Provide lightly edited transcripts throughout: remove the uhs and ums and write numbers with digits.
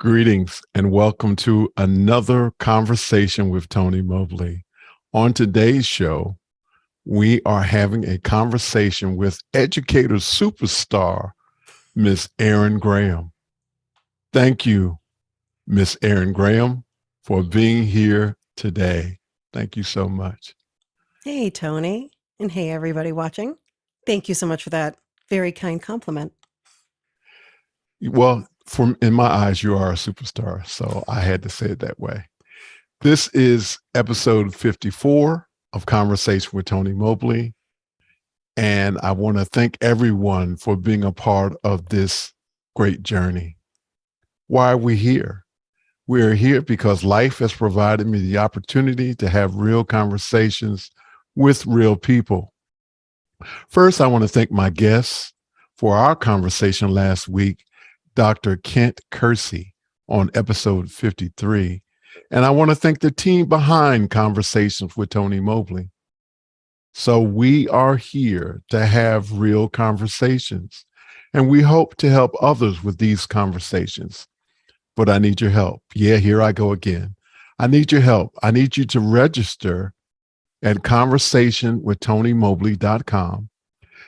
Greetings and welcome to another conversation with Tony Mobley. On today's show, we are having a conversation with educator superstar, Miss Erin Graham. Thank you, Miss Erin Graham, for being here today. Thank you so much. Hey, Tony. And hey, everybody watching. Thank you so much for that very kind compliment. Well, in my eyes, you are a superstar, so I had to say it that way. This is episode 54 of Conversation with Tony Mobley. And I want to thank everyone for being a part of this great journey. Why are we here? We are here because life has provided me the opportunity to have real conversations with real people. First, I want to thank my guests for our conversation last week, Dr. Kent Kersey on episode 53. And I want to thank the team behind Conversations with Tony Mobley. So we are here to have real conversations, and we hope to help others with these conversations. But I need your help. Yeah, here I go again. I need your help. I need you to register at conversationwithtonymobley.com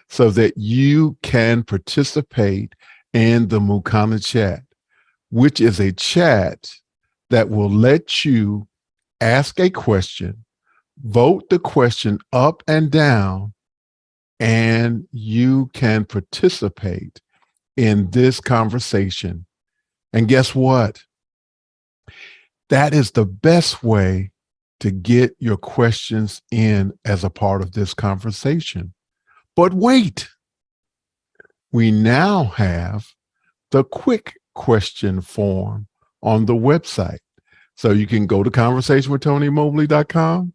so that you can participate in the Mukana chat, which is a chat that will let you ask a question, vote the question up and down, and you can participate in this conversation. And guess what? That is the best way to get your questions in as a part of this conversation. But wait, we now have the quick question form on the website. So you can go to conversationwithtonymobley.com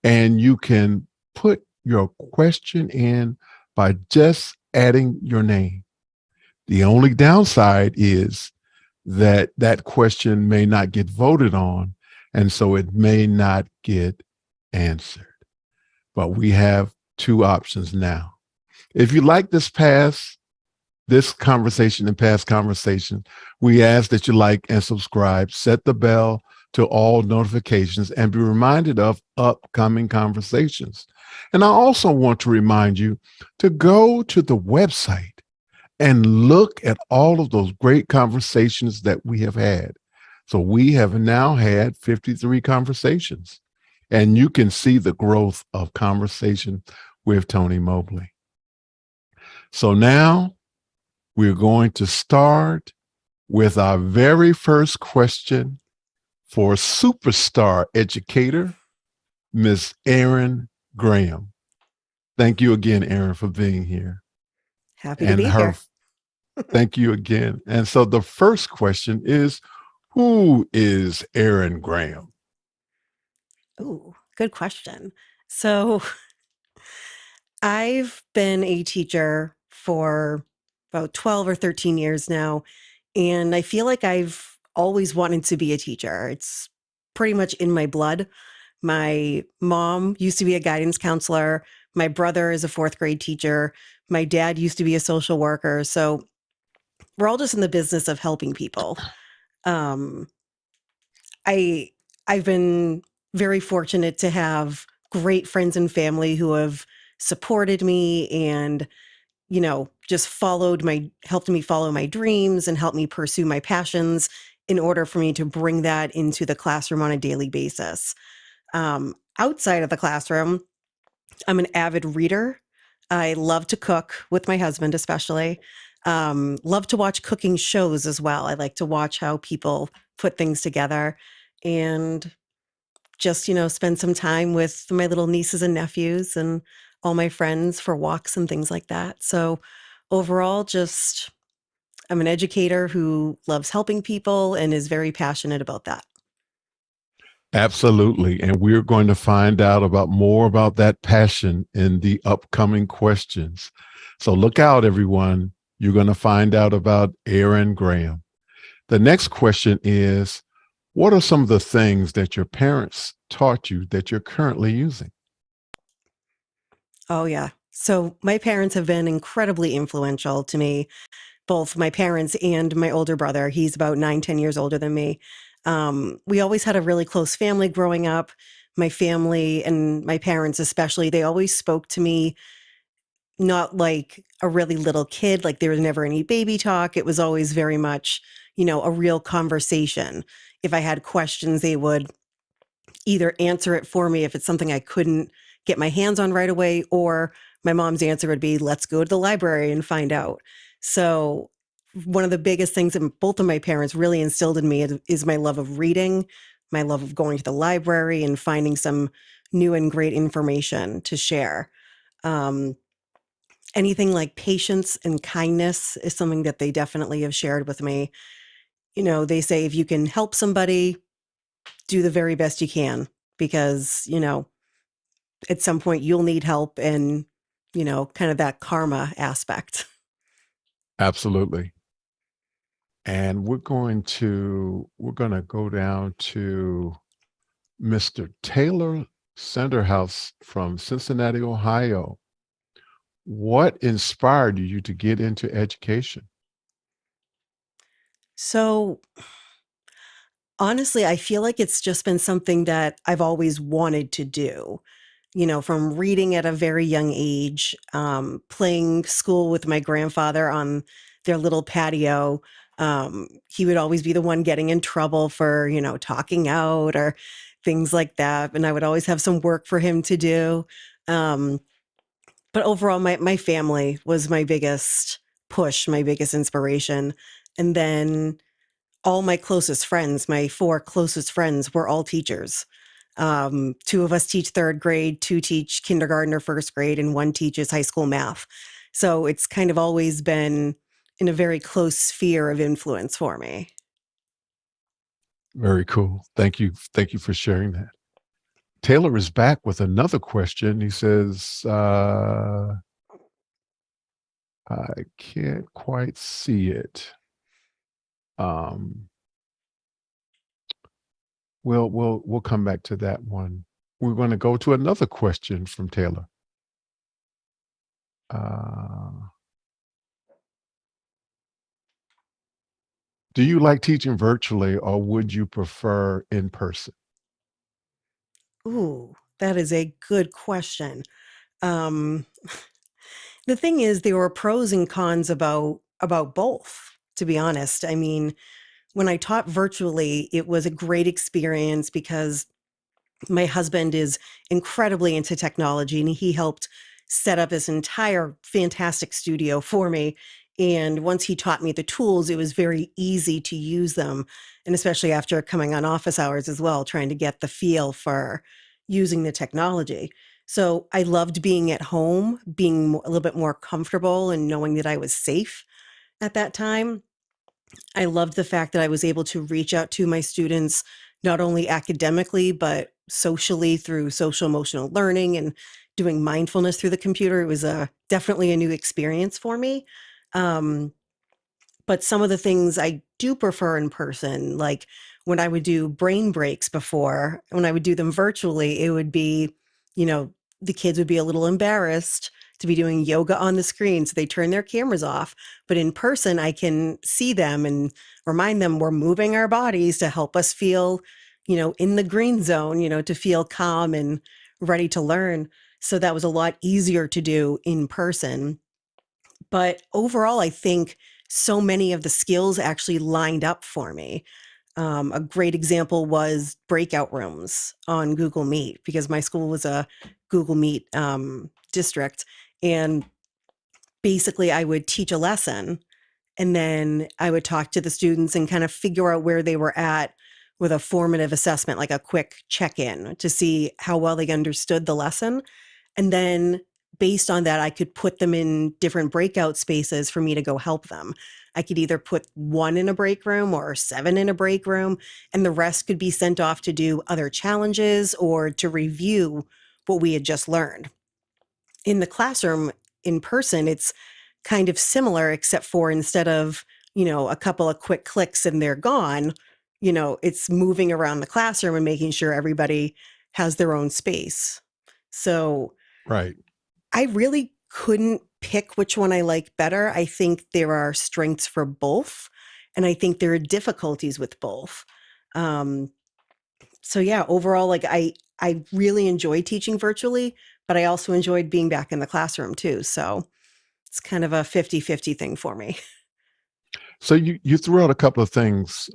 and you can put your question in by just adding your name. The only downside is that that question may not get voted on, and so it may not get answered. But we have two options now. If you like this conversation and past conversations, we ask that you like and subscribe, set the bell to all notifications, and be reminded of upcoming conversations. And I also want to remind you to go to the website and look at all of those great conversations that we have had. So we have now had 53 conversations, and you can see the growth of Conversation with Tony Mobley. So now we're going to start with our very first question for superstar educator, Miss Erin Graham. Thank you again, Erin, for being here. Happy to be here. Thank you again. And so the first question is, who is Erin Graham? Ooh, good question. So I've been a teacher for about 12 or 13 years now, and I feel like I've always wanted to be a teacher. It's pretty much in my blood. My mom used to be a guidance counselor. My brother is a fourth grade teacher. My dad used to be a social worker. So we're all just in the business of helping people. Um, I I've been very fortunate to have great friends and family who have supported me and just helped me follow my dreams and helped me pursue my passions in order for me to bring that into the classroom on a daily basis. Outside of the classroom, I'm an avid reader. I love to cook with my husband, especially. Love to watch cooking shows as well. I like to watch how people put things together and just, spend some time with my little nieces and nephews and all my friends for walks and things like that. So overall, I'm an educator who loves helping people and is very passionate about that. Absolutely. And we're going to find out more about that passion in the upcoming questions. So look out, everyone. You're going to find out about Erin Graham. The next question is, what are some of the things that your parents taught you that you're currently using? Oh, yeah. So my parents have been incredibly influential to me. both my parents and my older brother. He's about 9, 10 years older than me. We always had a really close family growing up. My family and my parents, especially, they always spoke to me not like a really little kid, like there was never any baby talk. It was always very much, a real conversation. If I had questions, they would either answer it for me if it's something I couldn't get my hands on right away, or my mom's answer would be, let's go to the library and find out. So, one of the biggest things that both of my parents really instilled in me is my love of reading, my love of going to the library and finding some new and great information to share. Um, Anything like patience and kindness is something that they definitely have shared with me. They say if you can help somebody, do the very best you can because, at some point you'll need help and, kind of that karma aspect. Absolutely. And we're going to go down to Mr. Taylor Centerhouse from Cincinnati, Ohio. What inspired you to get into education? So, honestly, I feel like it's just been something that I've always wanted to do. From reading at a very young age, playing school with my grandfather on their little patio. He would always be the one getting in trouble for, talking out or things like that. And I would always have some work for him to do. Um, but overall, my family was my biggest push, my biggest inspiration. And then all my closest friends, my 4 closest friends were all teachers. 2 of us teach 3rd grade, 2 teach kindergarten or 1st grade, and 1 teaches high school math. So it's kind of always been in a very close sphere of influence for me. Very cool. Thank you. Thank you for sharing that. Taylor is back with another question. He says, I can't quite see it. Um, we'll come back to that one. We're going to go to another question from Taylor. Do you like teaching virtually or would you prefer in person? Ooh, that is a good question. Um, the thing is, there were pros and cons about both. To be honest, I mean, when I taught virtually, it was a great experience because my husband is incredibly into technology and he helped set up this entire fantastic studio for me. And once he taught me the tools, it was very easy to use them. And especially after coming on office hours as well, trying to get the feel for using the technology. So I loved being at home, being a little bit more comfortable and knowing that I was safe at that time. I loved the fact that I was able to reach out to my students, not only academically, but socially through social emotional learning and doing mindfulness through the computer. It was definitely a new experience for me. Um, but some of the things I do prefer in person, like when I would do brain breaks before, when I would do them virtually, it would be, you know, the kids would be a little embarrassed to be doing yoga on the screen. So they turn their cameras off. But in person, I can see them and remind them we're moving our bodies to help us feel, in the green zone, to feel calm and ready to learn. So that was a lot easier to do in person. But overall, I think so many of the skills actually lined up for me. A great example was breakout rooms on Google Meet because my school was a Google Meet district. And basically, I would teach a lesson and then I would talk to the students and kind of figure out where they were at with a formative assessment, like a quick check in to see how well they understood the lesson. And then based on that, I could put them in different breakout spaces for me to go help them. I could either put 1 in a break room or 7 in a break room, and the rest could be sent off to do other challenges or to review what we had just learned. In the classroom, in person, it's kind of similar, except for instead of, a couple of quick clicks and they're gone, it's moving around the classroom and making sure everybody has their own space. So Right. I really couldn't pick which one I like better. I think there are strengths for both, and I think there are difficulties with both. Um, so yeah, overall, like I really enjoy teaching virtually, but I also enjoyed being back in the classroom too. So it's kind of a 50-50 thing for me. So you threw out a couple of things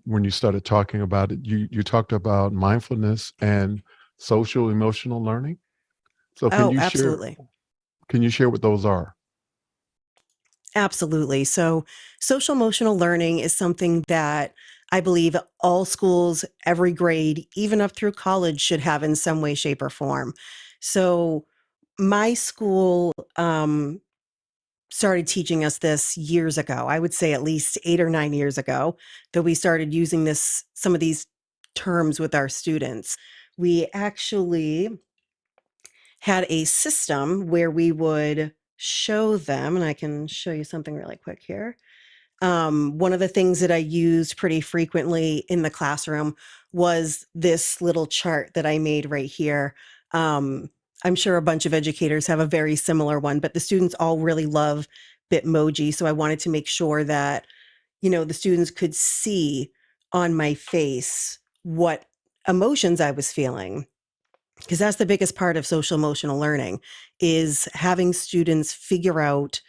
when you started talking about it. You talked about mindfulness and social emotional learning. So Oh, absolutely. can you share what those are? Absolutely. So, social emotional learning is something that I believe all schools, every grade, even up through college, should have in some way, shape, or form. So, my school started teaching us this years ago. I would say at least 8 or 9 years ago that we started using some of these terms with our students. We actually had a system where we would show them, and I can show you something really quick here. One of the things that I used pretty frequently in the classroom was this little chart that I made right here. Um, I'm sure a bunch of educators have a very similar one, but the students all really love Bitmoji. So I wanted to make sure that, the students could see on my face what emotions I was feeling, because that's the biggest part of social emotional learning, is having students figure out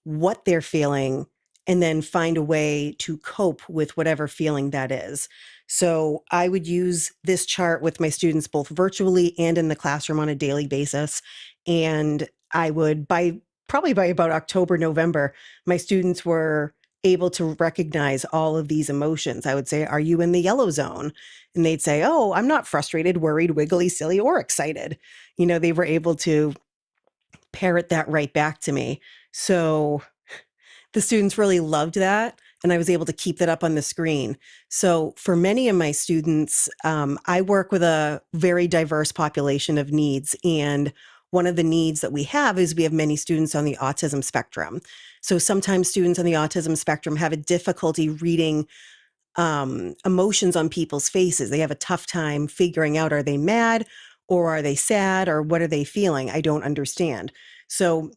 what they're feeling and then find a way to cope with whatever feeling that is. So I would use this chart with my students both virtually and in the classroom on a daily basis. And I would, probably by about October, November, my students were able to recognize all of these emotions. I would say, "Are you in the yellow zone?" And they'd say, "Oh, I'm not frustrated, worried, wiggly, silly, or excited." They were able to parrot that right back to me. So the students really loved that, and I was able to keep that up on the screen. So for many of my students, I work with a very diverse population of needs, and one of the needs that we have is we have many students on the autism spectrum. So sometimes students on the autism spectrum have a difficulty reading emotions on people's faces. They have a tough time figuring out, are they mad or are they sad or what are they feeling? I don't understand. So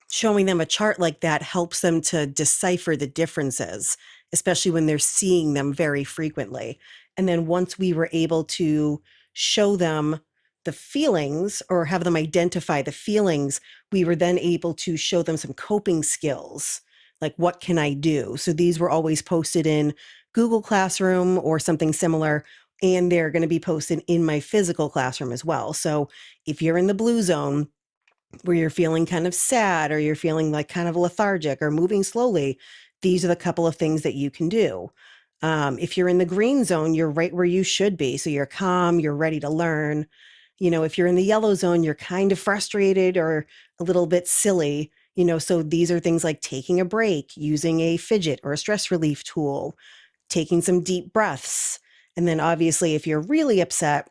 showing them a chart like that helps them to decipher the differences, especially when they're seeing them very frequently. And then once we were able to show them the feelings or have them identify the feelings, we were then able to show them some coping skills. Like, what can I do? So these were always posted in Google Classroom or something similar. And they're going to be posted in my physical classroom as well. So if you're in the blue zone, where you're feeling kind of sad or you're feeling like kind of lethargic or moving slowly, these are the couple of things that you can do. If you're in the green zone, you're right where you should be. So you're calm, you're ready to learn. If you're in the yellow zone, you're kind of frustrated or a little bit silly. So these are things like taking a break, using a fidget or a stress relief tool, taking some deep breaths. And then obviously, if you're really upset,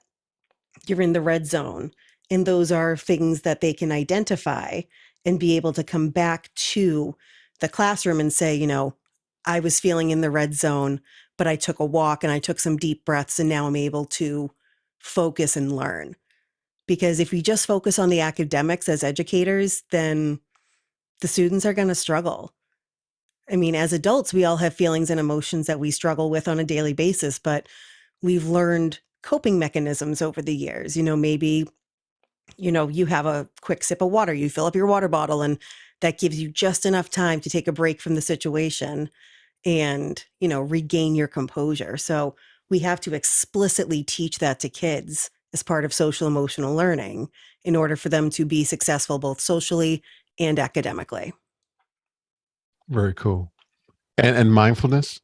you're in the red zone. And those are things that they can identify and be able to come back to the classroom and say, I was feeling in the red zone, but I took a walk and I took some deep breaths and now I'm able to focus and learn. Because if we just focus on the academics as educators, then the students are going to struggle. I mean, as adults, we all have feelings and emotions that we struggle with on a daily basis, but we've learned coping mechanisms over the years. Maybe you have a quick sip of water, you fill up your water bottle, and that gives you just enough time to take a break from the situation and, regain your composure. So we have to explicitly teach that to kids as part of social emotional learning in order for them to be successful both socially and academically. Very cool. And mindfulness?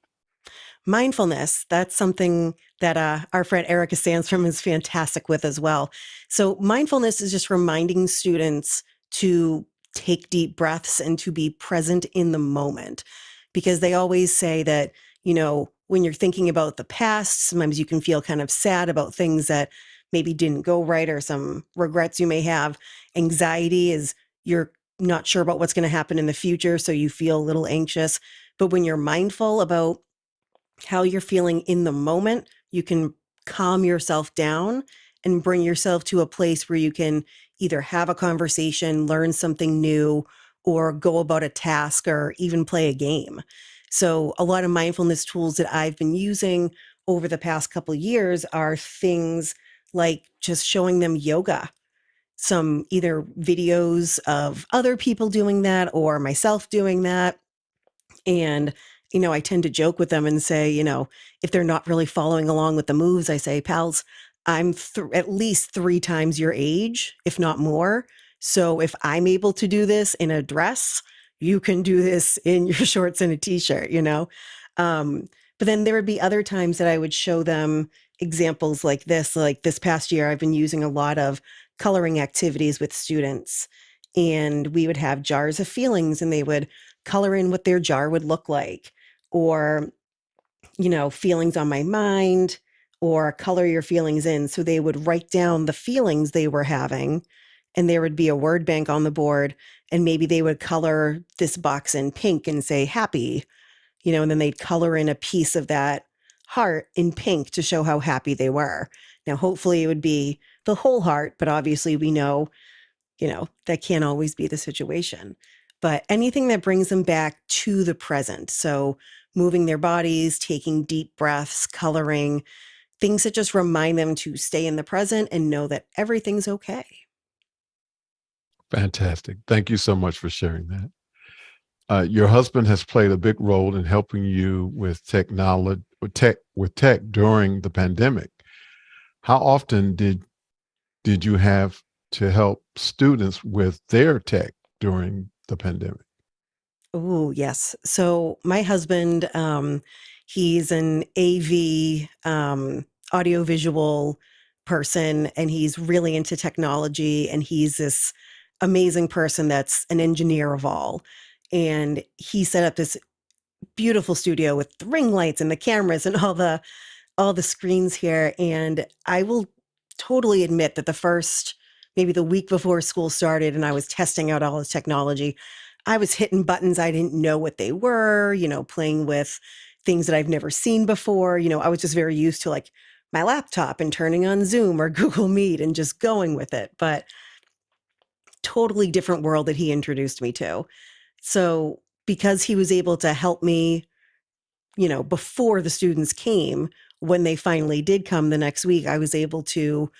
Mindfulness, that's something that our friend Erica Sandstrom is fantastic with as well. So, mindfulness is just reminding students to take deep breaths and to be present in the moment, because they always say that, when you're thinking about the past, sometimes you can feel kind of sad about things that maybe didn't go right or some regrets you may have. Anxiety is you're not sure about what's going to happen in the future, so you feel a little anxious. But when you're mindful about how you're feeling in the moment, you can calm yourself down and bring yourself to a place where you can either have a conversation, learn something new, or go about a task or even play a game. So, a lot of mindfulness tools that I've been using over the past couple years are things like just showing them yoga, some either videos of other people doing that or myself doing that. And, I tend to joke with them and say, if they're not really following along with the moves, I say, pals, I'm at least 3 times your age, if not more. So if I'm able to do this in a dress, you can do this in your shorts and a t-shirt, Um, but then there would be other times that I would show them examples like this. Like this past year, I've been using a lot of coloring activities with students. And we would have jars of feelings and they would color in what their jar would look like, or, feelings on my mind, or color your feelings in. So they would write down the feelings they were having, and there would be a word bank on the board. And maybe they would color this box in pink and say happy, and then they'd color in a piece of that heart in pink to show how happy they were. Now, hopefully, it would be the whole heart, but obviously, we know that can't always be the situation. But anything that brings them back to the present. So moving their bodies, taking deep breaths, coloring, things that just remind them to stay in the present and know that everything's okay. Fantastic. Thank you so much for sharing that. Your husband has played a big role in helping you with technology, with tech during the pandemic. How often did you have to help students with their tech during the pandemic? Oh, yes. So my husband, he's an AV, audiovisual person, and he's really into technology. And he's this amazing person that's an engineer of all. And he set up this beautiful studio with the ring lights and the cameras and all the screens here. And I will totally admit that the first, maybe the week before school started and I was testing out all the technology, I was hitting buttons. I didn't know what they were, playing with things that I've never seen before. I was just very used to like my laptop and turning on Zoom or Google Meet and just going with it. But totally different world that he introduced me to. So because he was able to help me before the students came, when they finally did come the next week, I was able to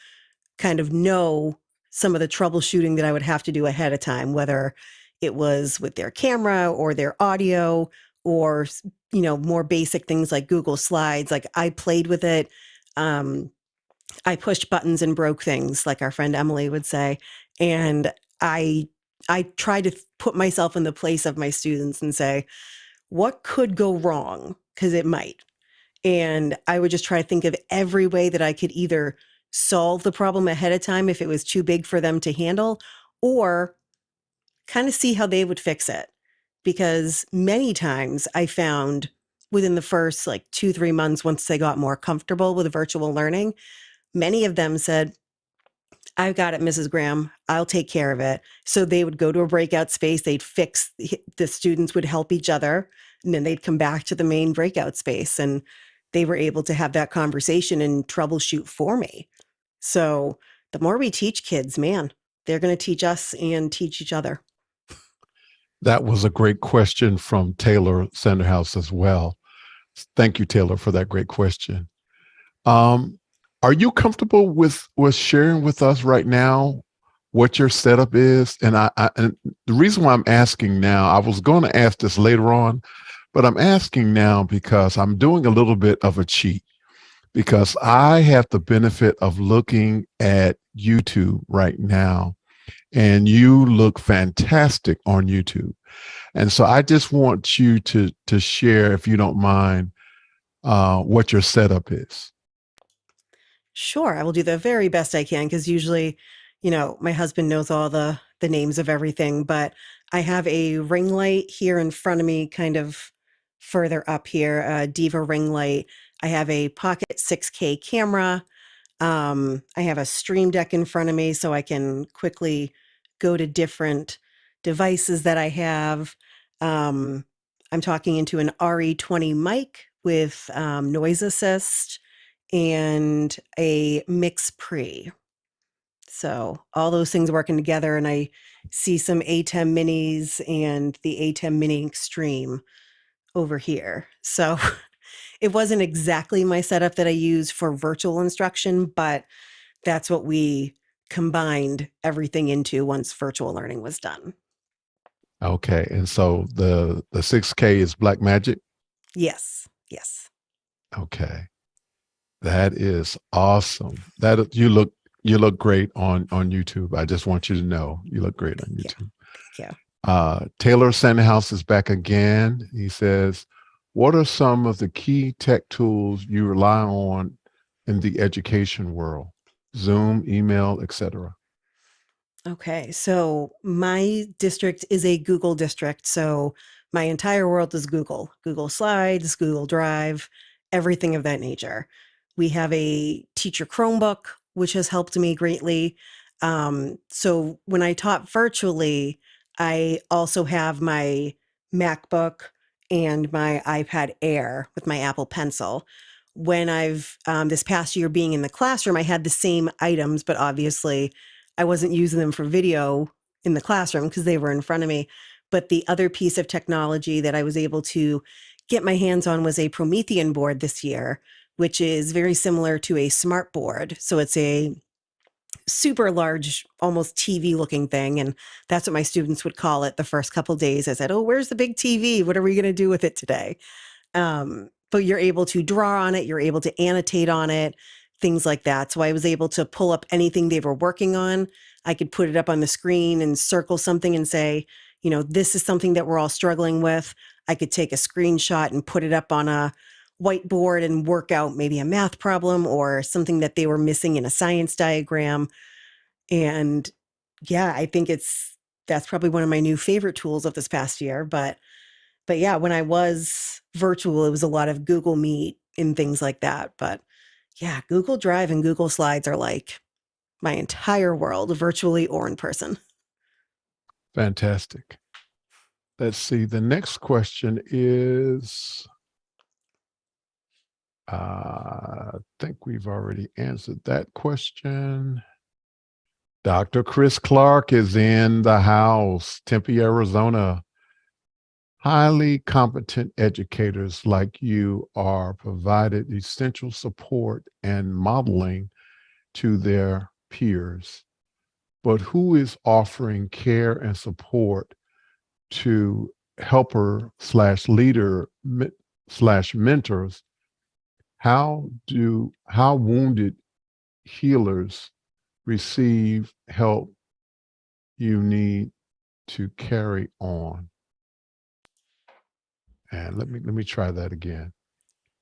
kind of know some of the troubleshooting that I would have to do ahead of time, whether it was with their camera or their audio or, more basic things like Google Slides. Like I played with it. Um, I pushed buttons and broke things, like our friend Emily would say. And I, I try to put myself in the place of my students and say, what could go wrong? Because it might. And I would just try to think of every way that I could either solve the problem ahead of time if it was too big for them to handle, or kind of see how they would fix it. Because many times I found within the first like 2, 3 months, once they got more comfortable with virtual learning, many of them said, I've got it, Mrs. Graham. I'll take care of it. So they would go to a breakout space. They'd fix, the students would help each other. And then they'd come back to the main breakout space. And they were able to have that conversation and troubleshoot for me. So the more we teach kids, man, they're going to teach us and teach each other. That was a great question from Taylor Sanderhouse as well. Thank you, Taylor, for that great question. Um, are you comfortable with sharing with us right now what your setup is? And the reason why I'm asking now, I was going to ask this later on, but I'm asking now because I'm doing a little bit of a cheat because I have the benefit of looking at YouTube right now, and you look fantastic on YouTube. And so I just want you to share, if you don't mind, what your setup is. Sure, I will do the very best I can because usually, my husband knows all the names of everything, but I have a ring light here in front of me, kind of further up here, a Diva ring light. I have a Pocket 6K camera. I have a stream deck in front of me so I can quickly go to different devices that I have. Um, I'm talking into an RE20 mic with noise assist and a mix pre. So all those things working together, and I see some ATEM minis and the ATEM mini extreme over here. So it wasn't exactly my setup that I use for virtual instruction, but that's what we combined everything into once virtual learning was done. Okay. And so the 6K is Black Magic. Yes. Yes. Okay. That is awesome. That you look great on YouTube. I just want you to know you look great on Thank you. YouTube. Thank you. Taylor Sandhouse is back again. He says, "What are some of the key tech tools you rely on in the education world? Zoom, email, etc." Okay. So my district is a Google district. So my entire world is Google, Google Slides, Google Drive, everything of that nature. We have a teacher Chromebook, which has helped me greatly. So when I taught virtually, I also have my MacBook and my iPad Air with my Apple Pencil. When I've this past year being in the classroom, I had the same items, but obviously I wasn't using them for video in the classroom because they were in front of me. But the other piece of technology that I was able to get my hands on was a Promethean board this year, which is very similar to a smart board. So it's a super large, almost TV looking thing. And that's what my students would call it the first couple days. I said, "Oh, where's the big TV? What are we going to do with it today?" But you're able to draw on it, you're able to annotate on it, things like that. So I was able to pull up anything they were working on. I could put it up on the screen and circle something and say, this is something that we're all struggling with. I could take a screenshot and put it up on a whiteboard and work out maybe a math problem or something that they were missing in a science diagram. And yeah, I think that's probably one of my new favorite tools of this past year. But yeah, when I was virtual, it was a lot of Google Meet and things like that. But yeah, Google Drive and Google Slides are like my entire world, virtually or in person. Fantastic. Let's see. The next question is, I think we've already answered that question. Dr. Chris Clark is in the house, Tempe, Arizona. Highly competent educators like you are provided essential support and modeling to their peers. But who is offering care and support to helper slash leader slash mentors? How wounded healers receive help you need to carry on? And let me try that again.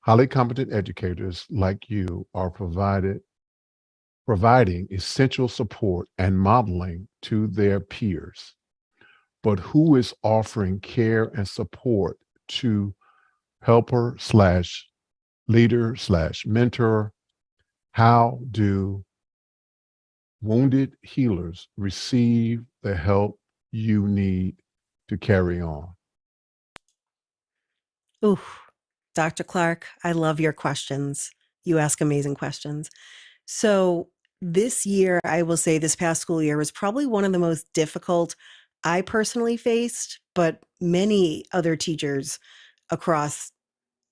Highly competent educators like you are providing essential support and modeling to their peers. But who is offering care and support to helper slash leader slash mentor? How do wounded healers receive the help you need to carry on? Ooh, Dr. Clark, I love your questions. You ask amazing questions. So this year, I will say this past school year was probably one of the most difficult I personally faced, but many other teachers across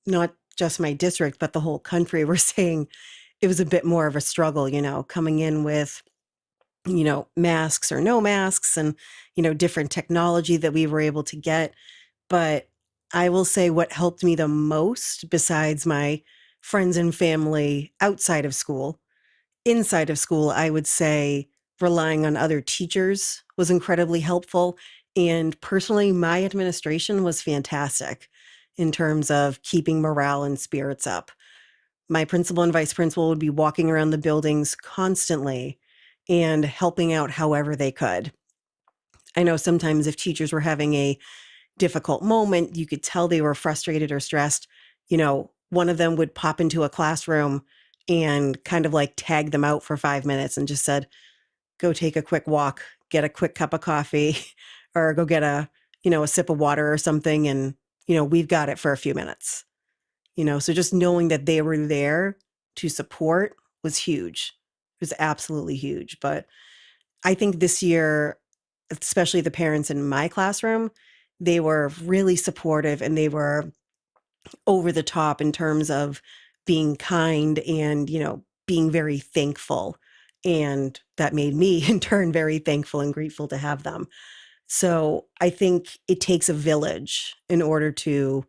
not just my district, but the whole country were saying it was a bit more of a struggle, coming in with, masks or no masks and, different technology that we were able to get. But I will say what helped me the most, besides my friends and family outside of school, inside of school, I would say relying on other teachers was incredibly helpful. And personally, my administration was fantastic in terms of keeping morale and spirits up. My principal and vice principal would be walking around the buildings constantly and helping out however they could. I know sometimes if teachers were having a difficult moment, you could tell they were frustrated or stressed. One of them would pop into a classroom and kind of like tag them out for 5 minutes and just said, go take a quick walk, get a quick cup of coffee, or go get a sip of water or something. And, we've got it for a few minutes. So just knowing that they were there to support was huge. It was absolutely huge. But I think this year, especially the parents in my classroom, they were really supportive and they were over the top in terms of being kind and, being very thankful. And that made me in turn very thankful and grateful to have them. So I think it takes a village in order to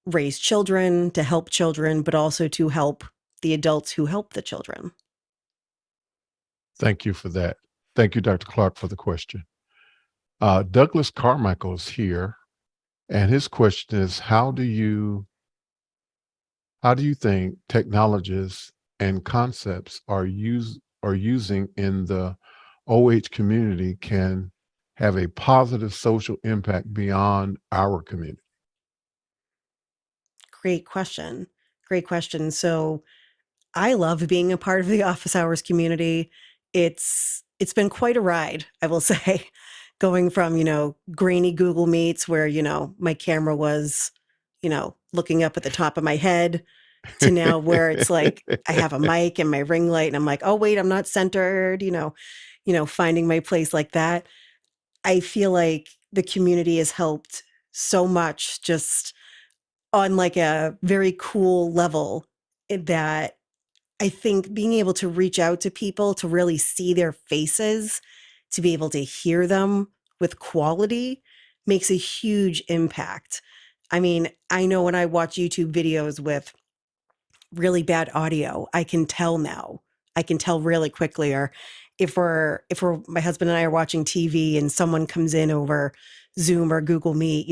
raise children, to help children, but also to help the adults who help the children. Thank you for that. Thank you, Dr. Clark, for the question. Douglas Carmichael is here, and his question is, how do you think technologies and concepts are using in the OH community can have a positive social impact beyond our community? Great question. Great question. So I love being a part of the office hours community. It's been quite a ride, I will say, going from, grainy Google Meets where, my camera was, looking up at the top of my head to now where it's like I have a mic and my ring light and I'm like, "Oh wait, I'm not centered," finding my place like that. I feel like the community has helped so much just on like a very cool level that I think being able to reach out to people, to really see their faces, to be able to hear them with quality makes a huge impact. I mean, I know when I watch YouTube videos with really bad audio, I can tell now. I can tell really quickly. Or if we're my husband and I are watching TV and someone comes in over Zoom or Google Meet,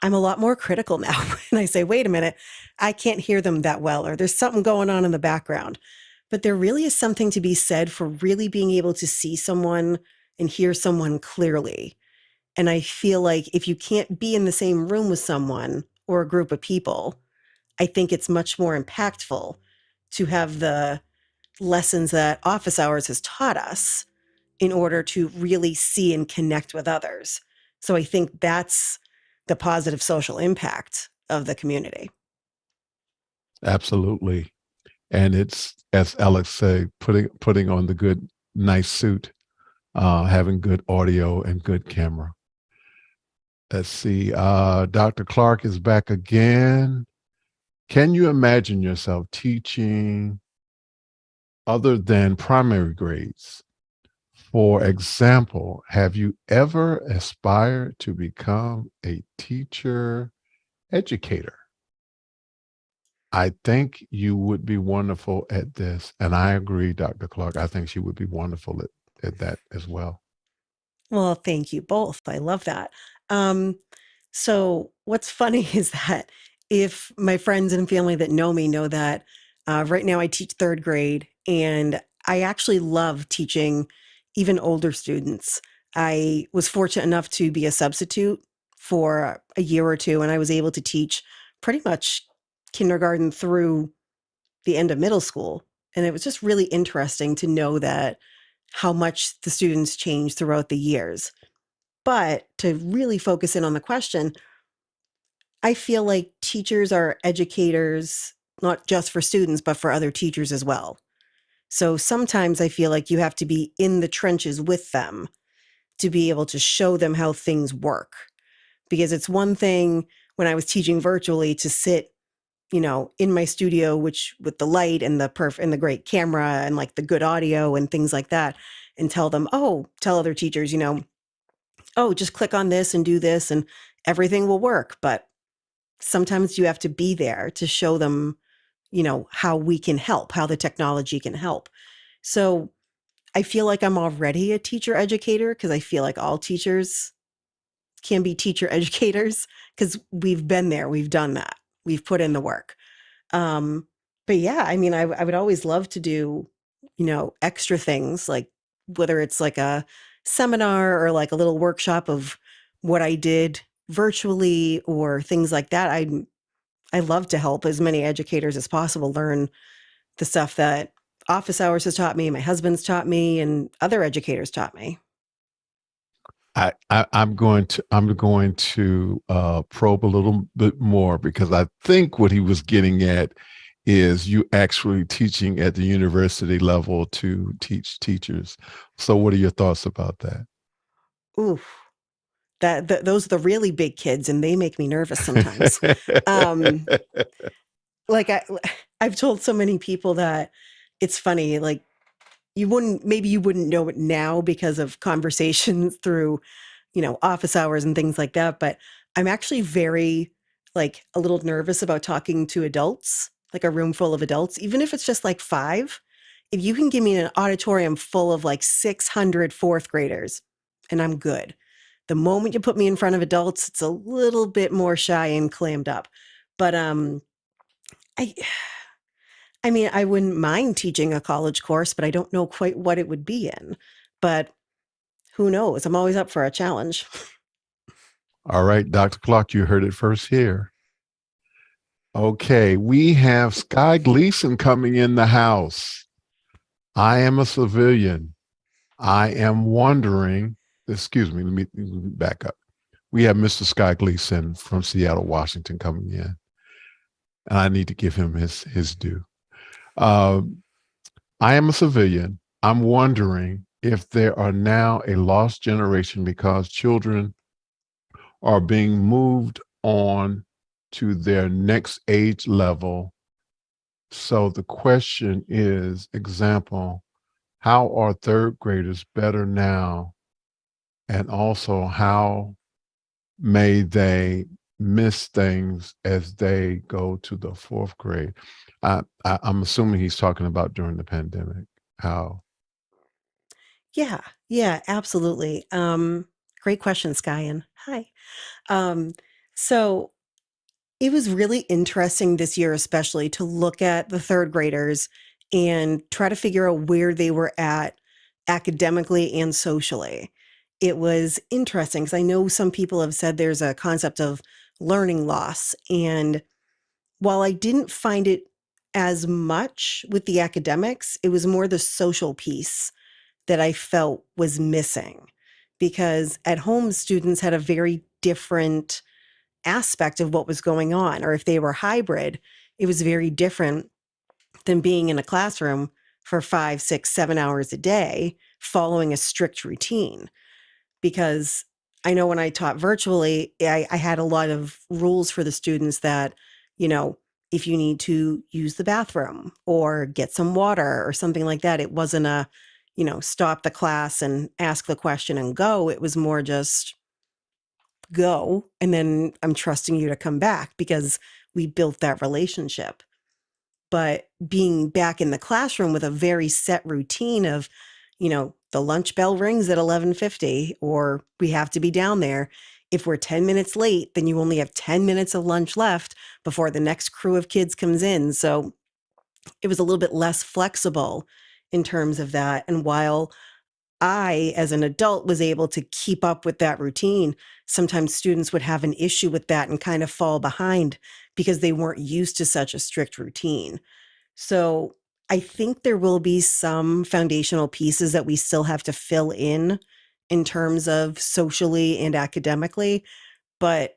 I'm a lot more critical now. And I say, wait a minute, I can't hear them that well, or there's something going on in the background. But there really is something to be said for really being able to see someone and hear someone clearly. And I feel like if you can't be in the same room with someone or a group of people, I think it's much more impactful to have the lessons that office hours has taught us in order to really see and connect with others. So I think that's the positive social impact of the community. Absolutely. And it's, as Alex say, putting on the good, nice suit, having good audio and good camera. Let's see. Dr. Clark is back again. Can you imagine yourself teaching other than primary grades? For example, have you ever aspired to become a teacher educator? I think you would be wonderful at this. And I agree, Dr. Clark. I think she would be wonderful at that as well. Well, thank you both. I love that. Um, so what's funny is that if my friends and family that know me know that right now I teach third grade and I actually love teaching even older students. I was fortunate enough to be a substitute for a year or two, and I was able to teach pretty much kindergarten through the end of middle school. And it was just really interesting to know that how much the students change throughout the years. But to really focus in on the question, I feel like teachers are educators, not just for students, but for other teachers as well. So sometimes I feel like you have to be in the trenches with them to be able to show them how things work. Because it's one thing when I was teaching virtually to sit, in my studio, which with the light and and the great camera and like the good audio and things like that, and tell other teachers, oh, just click on this and do this and everything will work. But sometimes you have to be there to show them, how we can help, how the technology can help. So I feel like I'm already a teacher educator because I feel like all teachers can be teacher educators because we've been there, we've done that, we've put in the work. Um, but yeah, I mean, I would always love to do, extra things like whether it's like a seminar or like a little workshop of what I did virtually or things like that. I love to help as many educators as possible learn the stuff that office hours has taught me, my husband's taught me, and other educators taught me. I'm going to probe a little bit more because I think what he was getting at is you actually teaching at the university level to teach teachers. So what are your thoughts about that? Ooh, those are the really big kids, and they make me nervous sometimes. Um, like I've told so many people that it's funny. Like maybe you wouldn't know it now because of conversations through, office hours and things like that. But I'm actually very, like, a little nervous about talking to adults, like a room full of adults, even if it's just like five. If you can give me an auditorium full of like 600 fourth graders, and I'm good. The moment you put me in front of adults, it's a little bit more shy and clammed up. But I I mean, I wouldn't mind teaching a college course, but I don't know quite what it would be in. But who knows? I'm always up for a challenge. All right, Dr. Clark, you heard it first here. Okay, we have Sky Gleason coming in the house. I am a civilian. I am wondering, excuse me, let me back up. We have Mr. Sky Gleason from Seattle, Washington coming in, and I need to give him his due. Uh, I am a civilian. I'm wondering if there are now a lost generation because children are being moved on to their next age level. So the question is, example, how are third graders better now? And also, how may they miss things as they go to the fourth grade? I'm assuming he's talking about during the pandemic. How? Yeah, yeah, absolutely. Great question, Skyan. Hi. Um, so it was really interesting this year, especially to look at the third graders and try to figure out where they were at academically and socially. It was interesting because I know some people have said there's a concept of learning loss. And while I didn't find it as much with the academics, it was more the social piece that I felt was missing because at home, students had a very different aspect of what was going on. Or if they were hybrid, it was very different than being in a classroom for 5, 6, 7 hours a day, following a strict routine. Because I know when I taught virtually, I had a lot of rules for the students that, you know, if you need to use the bathroom or get some water or something like that, it wasn't a, stop the class and ask the question and go. It was more just go. And then I'm trusting you to come back because we built that relationship. But being back in the classroom with a very set routine of, the lunch bell rings at 11:50 or we have to be down there. If we're 10 minutes late, then you only have 10 minutes of lunch left before the next crew of kids comes in. So it was a little bit less flexible in terms of that. And while I, as an adult, was able to keep up with that routine, sometimes students would have an issue with that and kind of fall behind because they weren't used to such a strict routine. So I think there will be some foundational pieces that we still have to fill in terms of socially and academically, but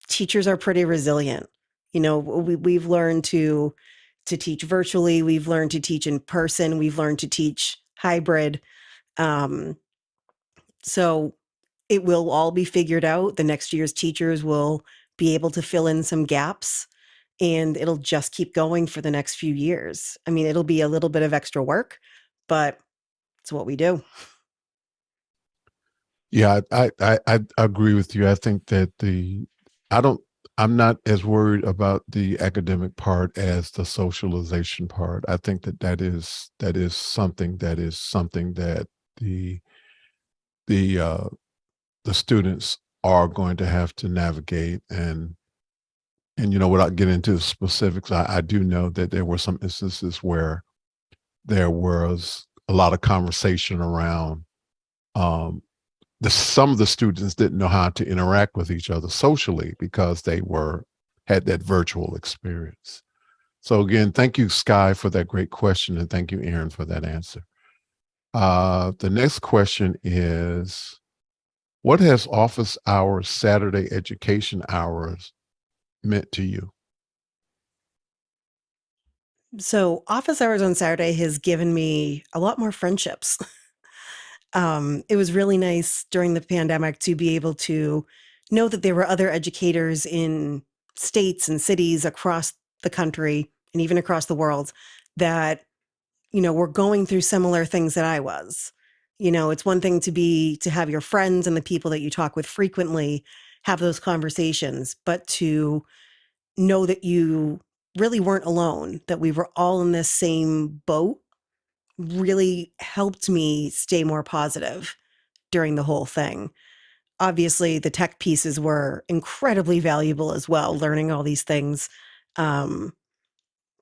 teachers are pretty resilient. We've learned to teach virtually, we've learned to teach in person, we've learned to teach hybrid. Um, so it will all be figured out. The next year's teachers will be able to fill in some gaps and it'll just keep going for the next few years. I mean, it'll be a little bit of extra work, but it's what we do. Yeah, I agree with you. I think that I don't, I'm not as worried about the academic part as the socialization part. I think that is something that the the uh, the students are going to have to navigate. And without getting into the specifics, I do know that there were some instances where there was a lot of conversation around um, some of the students didn't know how to interact with each other socially because they had that virtual experience. So again, thank you, Sky, for that great question, and thank you, Erin, for that answer. The next question is, what has office hours, Saturday education hours meant to you? So, office hours on Saturday has given me a lot more friendships. It was really nice during the pandemic to be able to know that there were other educators in states and cities across the country and even across the world that, were going through similar things that I was. It's one thing to have your friends and the people that you talk with frequently have those conversations, but to know that you really weren't alone, that we were all in this same boat really helped me stay more positive during the whole thing. Obviously, the tech pieces were incredibly valuable as well, learning all these things. Um,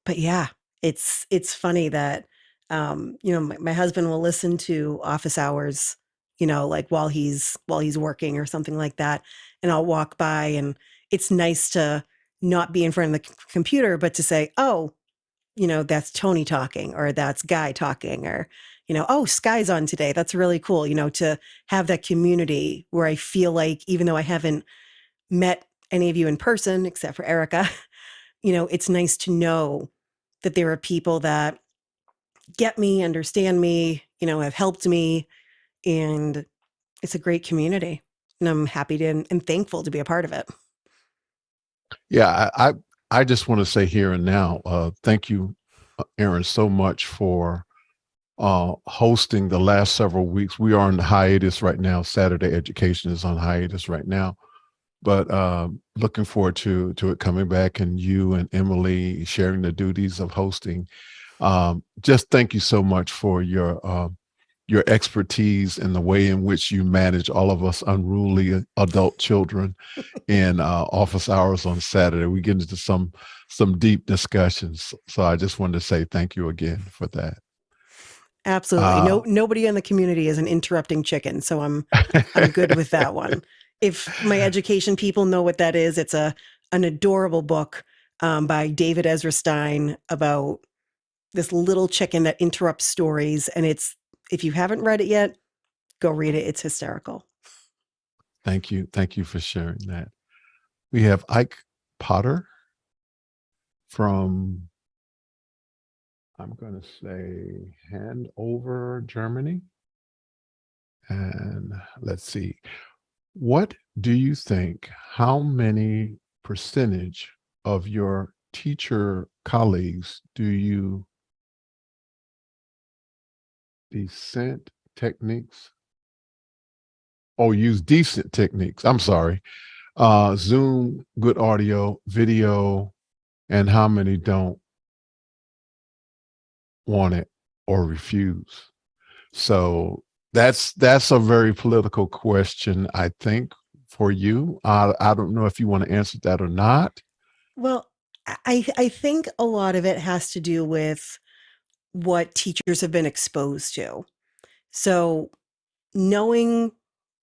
but yeah, it's funny that my husband will listen to office hours, like while he's working or something like that, and I'll walk by, and it's nice to not be in front of the computer, but to say, oh, that's Tony talking, or that's Guy talking, or, oh, Sky's on today. That's really cool, to have that community where I feel like, even though I haven't met any of you in person, except for Erica, it's nice to know that there are people that get me, understand me, have helped me. And it's a great community. And I'm happy to and thankful to be a part of it. Yeah, I just want to say here and now, thank you, Erin, so much for hosting the last several weeks. We are on hiatus right now. Saturday Education is on hiatus right now, but looking forward to it coming back, and you and Emily sharing the duties of hosting. Just thank you so much for your expertise and the way in which you manage all of us unruly adult children in office hours on Saturday. We get into some deep discussions. So I just wanted to say thank you again for that. Absolutely. Uh, Nobody in the community is an interrupting chicken, so I'm good with that one. If my education people know what that is, it's an adorable book by David Ezra Stein about this little chicken that interrupts stories, and if you haven't read it yet, go read it. It's hysterical. Thank you for sharing that. We have Ike Potter from, I'm going to say, Hanover, Germany. And let's see. What do you think? How many percentage of your teacher colleagues do you decent techniques or use decent techniques? I'm sorry. Zoom, good audio, video, and how many don't want it or refuse? So that's a very political question, I think, for you. I don't know if you want to answer that or not. Well, I think a lot of it has to do with what teachers have been exposed to. So knowing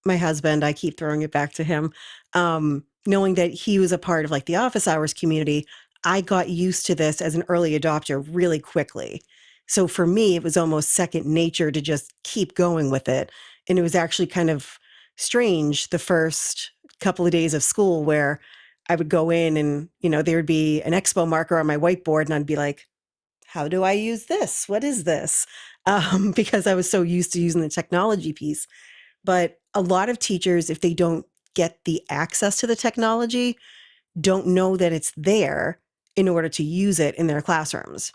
my husband, I keep throwing it back to him, knowing that he was a part of like the office hours community, I got used to this as an early adopter really quickly. So for me, it was almost second nature to just keep going with it. And it was actually kind of strange the first couple of days of school where I would go in and, there would be an expo marker on my whiteboard and I'd be like, how do I use this? What is this? Because I was so used to using the technology piece. But a lot of teachers, if they don't get the access to the technology, don't know that it's there in order to use it in their classrooms.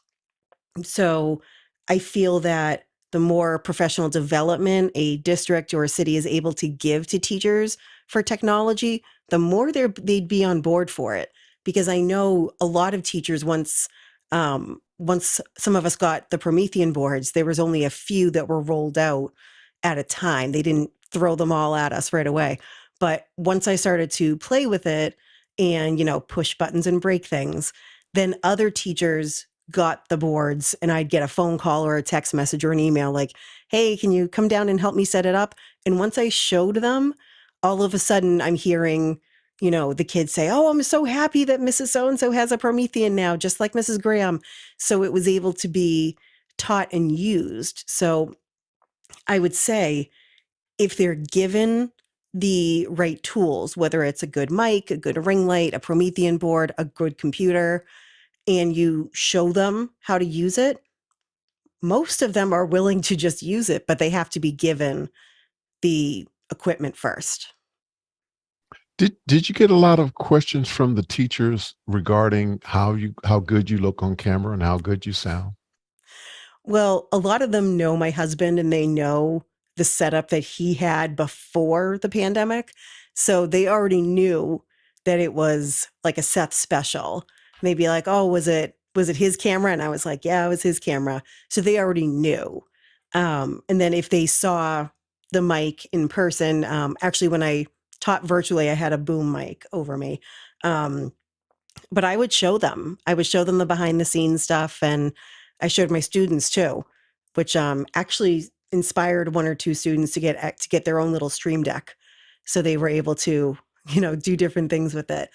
So I feel that the more professional development a district or a city is able to give to teachers for technology, the more they'd be on board for it. Because I know a lot of teachers, once some of us got the Promethean boards, there was only a few that were rolled out at a time. They didn't throw them all at us right away. But once I started to play with it and, push buttons and break things, then other teachers got the boards and I'd get a phone call or a text message or an email like, hey, can you come down and help me set it up? And once I showed them, all of a sudden I'm hearing, the kids say, oh, I'm so happy that Mrs. So-and-so has a Promethean now, just like Mrs. Graham. So it was able to be taught and used. So I would say if they're given the right tools, whether it's a good mic, a good ring light, a Promethean board, a good computer, and you show them how to use it, most of them are willing to just use it, but they have to be given the equipment first. Did you get a lot of questions from the teachers regarding how good you look on camera and how good you sound? Well, a lot of them know my husband and they know the setup that he had before the pandemic. So they already knew that it was like a Seth special. And they'd be like, "Oh, was it his camera?" And I was like, "Yeah, it was his camera." So they already knew. And then if they saw the mic in person, actually when I taught virtually, I had a boom mic over me. Um, but I would show them. I would show them the behind the scenes stuff, and I showed my students too, which actually inspired one or two students to get their own little stream deck, so they were able to do different things with it.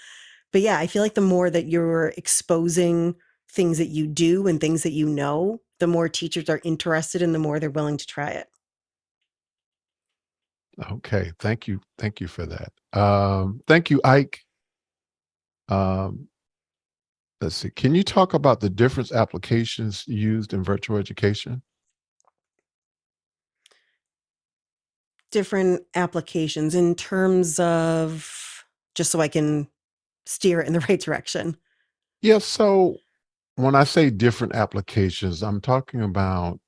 But yeah, I feel like the more that you're exposing things that you do and things that you know, the more teachers are interested and the more they're willing to try it. Okay, thank you for that. Thank you, Ike. Um, let's see. Can you talk about the different applications used in virtual education? Different applications in terms of, just so I can steer it in the right direction. Yeah, so when I say different applications, I'm talking about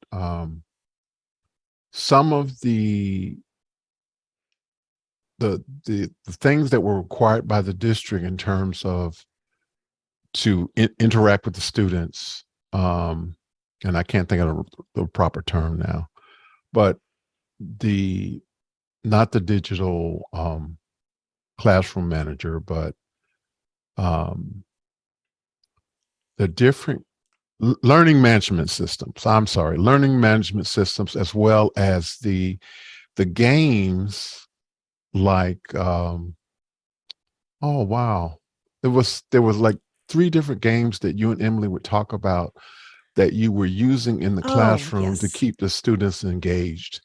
some of the things that were required by the district in terms of to interact with the students. And I can't think of the proper term now, but the not the digital classroom manager, but um, the different learning management systems. I'm sorry, learning management systems, as well as the games like oh wow, there was like three different games that you and Emily would talk about that you were using in the Oh, classroom to yes. keep the students engaged.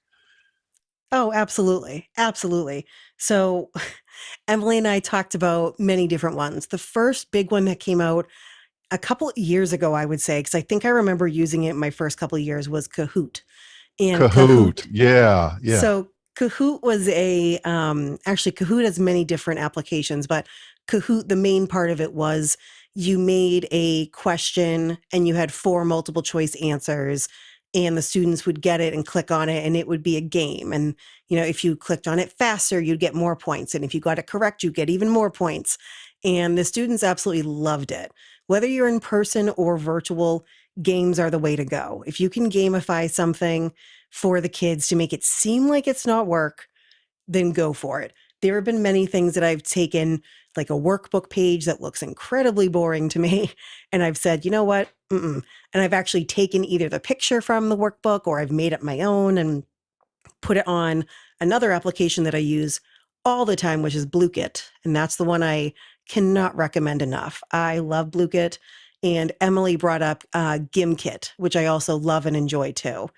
Oh, absolutely. Absolutely. So Emily and I talked about many different ones. The first big one that came out a couple of years ago, I would say, because I think I remember using it in my first couple of years, was Kahoot. And Kahoot, Kahoot, yeah, yeah. so Kahoot was actually Kahoot has many different applications, but Kahoot, the main part of it was you made a question and you had four multiple choice answers, and the students would get it and click on it and it would be a game. And, if you clicked on it faster, you'd get more points. And if you got it correct, you'd get even more points. And the students absolutely loved it. Whether you're in person or virtual, games are the way to go. If you can gamify something for the kids to make it seem like it's not work, then go for it. There have been many things that I've taken, like a workbook page that looks incredibly boring to me, and I've said, you know what? Mm-mm. And I've actually taken either the picture from the workbook or I've made up my own and put it on another application that I use all the time, which is Blukit. And that's the one I cannot recommend enough. I love Blukit. And Emily brought up GimKit, which I also love and enjoy too.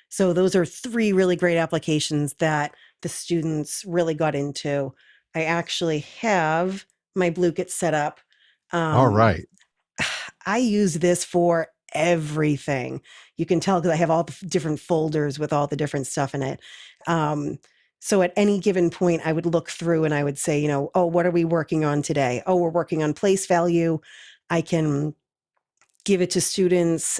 So those are three really great applications that the students really got into. I actually have my Blukit set up. All Um, right. I use this for everything. You can tell because I have all the different folders with all the different stuff in it. Um, so at any given point, I would look through and I would say, oh, what are we working on today? Oh, we're working on place value. I can give it to students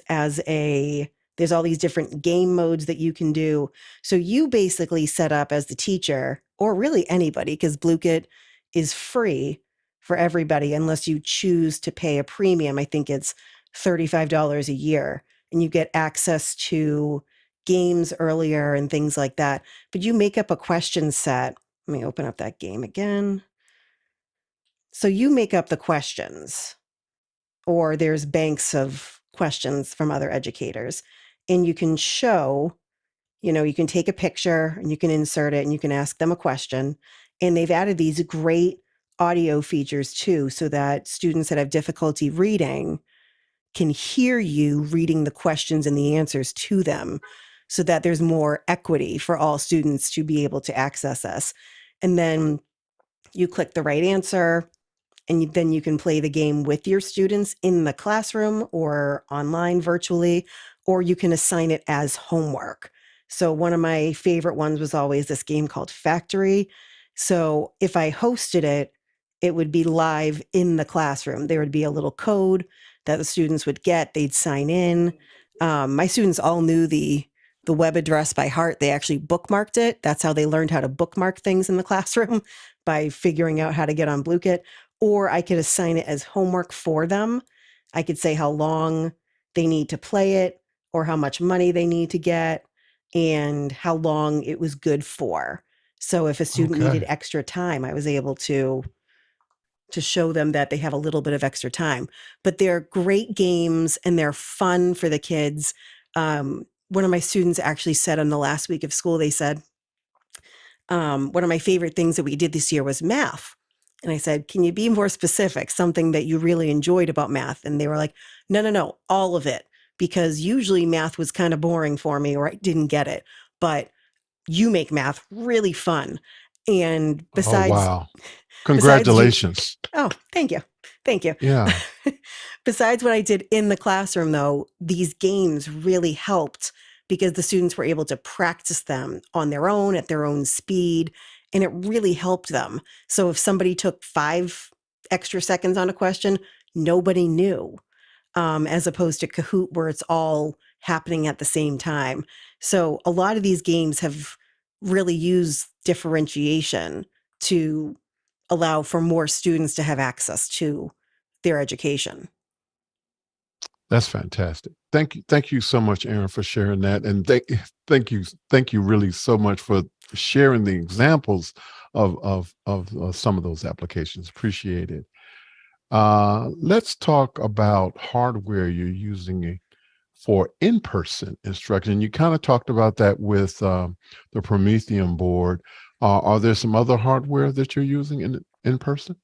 there's all these different game modes that you can do. So you basically set up as the teacher, or really anybody, because Blukit is free for everybody unless you choose to pay a premium. I think it's $35 a year, and you get access to games earlier and things like that. But you make up a question set. Let me open up that game again. So you make up the questions, or there's banks of questions from other educators, and you can show, you can take a picture and you can insert it and you can ask them a question. And they've added these great audio features too, so that students that have difficulty reading can hear you reading the questions and the answers to them, so that there's more equity for all students to be able to access this. And then you click the right answer, and then you can play the game with your students in the classroom or online virtually, or you can assign it as homework. So one of my favorite ones was always this game called Factory. So if I hosted it, it would be live in the classroom. There would be a little code that the students would get. They'd sign in. My students all knew the web address by heart. They actually bookmarked it. That's how they learned how to bookmark things in the classroom, by figuring out how to get on Blue. Or I could assign it as homework for them. I could say how long they need to play it, or how much money they need to get, and how long it was good for. So if a student needed Okay. extra time, I was able to show them that they have a little bit of extra time. But they're great games and they're fun for the kids. One of my students actually said on the last week of school, they said, one of my favorite things that we did this year was math. And I said, can you be more specific? Something that you really enjoyed about math? And they were like, no, no, no, all of it. Because usually math was kind of boring for me, or I didn't get it. But you make math really fun. And Oh, besides wow. besides you Congratulations. Oh, thank you. Thank you. Yeah, Besides what I did in the classroom, though, these games really helped because the students were able to practice them on their own at their own speed, and it really helped them. So if somebody took 5 extra seconds on a question, nobody knew, as opposed to Kahoot, where it's all happening at the same time. So a lot of these games have really used differentiation to allow for more students to have access to their education. that's fantastic. Thank you so much, Aaron, for sharing that, and thank you really so much for sharing the examples of some of those applications. Appreciate it. Let's talk about hardware you're using for in-person instruction. You kind of talked about that with the Promethean board. Are there some other hardware that you're using in person?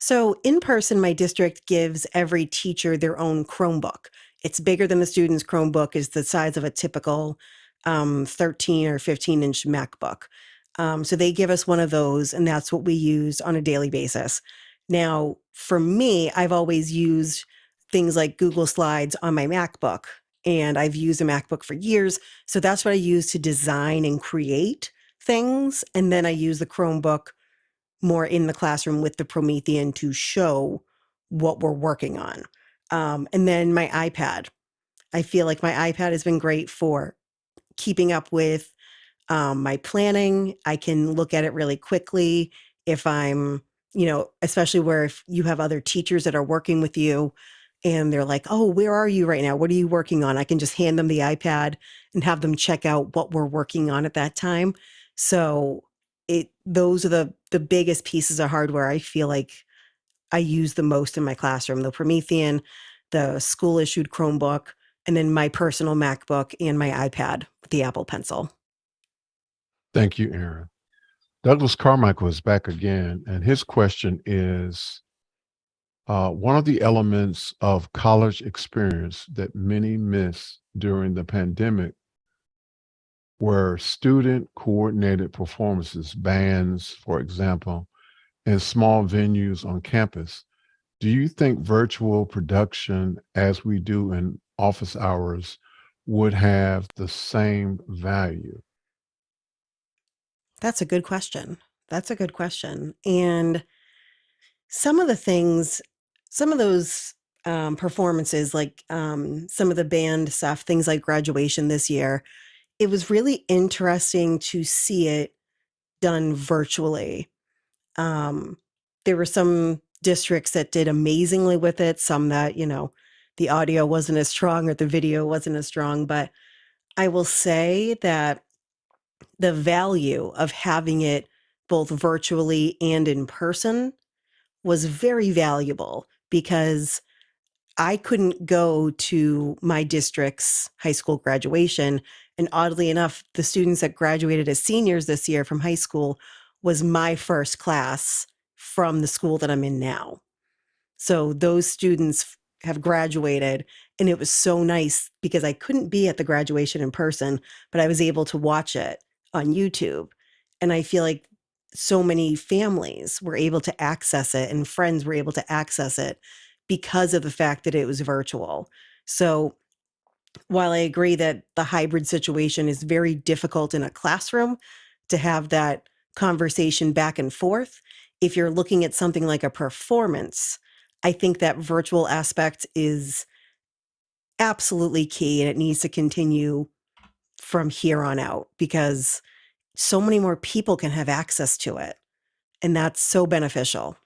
So, in person, my district gives every teacher their own Chromebook. It's bigger than the student's Chromebook, is the size of a typical 13 or 15-inch MacBook. So, they give us one of those, and that's what we use on a daily basis. Now, for me, I've always used things like Google Slides on my MacBook, and I've used a MacBook for years. So, that's what I use to design and create things. And then I use the Chromebook more in the classroom with the Promethean to show what we're working on. And then my iPad. I feel like my iPad has been great for keeping up with my planning. I can look at it really quickly if I'm, especially where if you have other teachers that are working with you and they're like, oh, where are you right now? What are you working on? I can just hand them the iPad and have them check out what we're working on at that time. So those are the biggest pieces of hardware I feel like I use the most in my classroom: the Promethean, the school issued Chromebook, and then my personal MacBook and my iPad with the Apple Pencil. Thank you, Aaron. Douglas Carmichael is back again, and his question is one of the elements of college experience that many miss during the pandemic were student coordinated performances, bands, for example, in small venues on campus. Do you think virtual production, as we do in office hours, would have the same value? That's a good question. That's a good question. And some of the things, some of those performances, like some of the band stuff, things like graduation this year, it was really interesting to see it done virtually. Um, there were some districts that did amazingly with it, some that, the audio wasn't as strong or the video wasn't as strong. But I will say that the value of having it both virtually and in person was very valuable because I couldn't go to my district's high school graduation. And oddly enough, the students that graduated as seniors this year from high school was my first class from the school that I'm in now. So those students have graduated, and it was so nice because I couldn't be at the graduation in person, but I was able to watch it on YouTube. And I feel like so many families were able to access it and friends were able to access it because of the fact that it was virtual. So while I agree that the hybrid situation is very difficult in a classroom to have that conversation back and forth, if you're looking at something like a performance, I think that virtual aspect is absolutely key and it needs to continue from here on out because so many more people can have access to it. And that's so beneficial.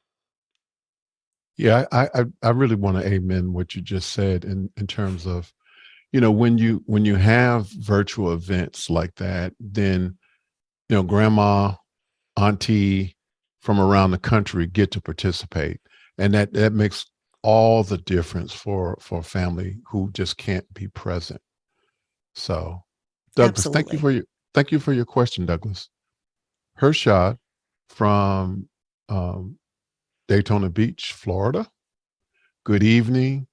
Yeah, I really want to amen what you just said in terms of, when you have virtual events like that, then grandma, auntie from around the country get to participate, and that makes all the difference for a family who just can't be present. So, Douglas, Absolutely. thank you for your question, Douglas. Hershad from um, Daytona Beach, Florida. Good evening.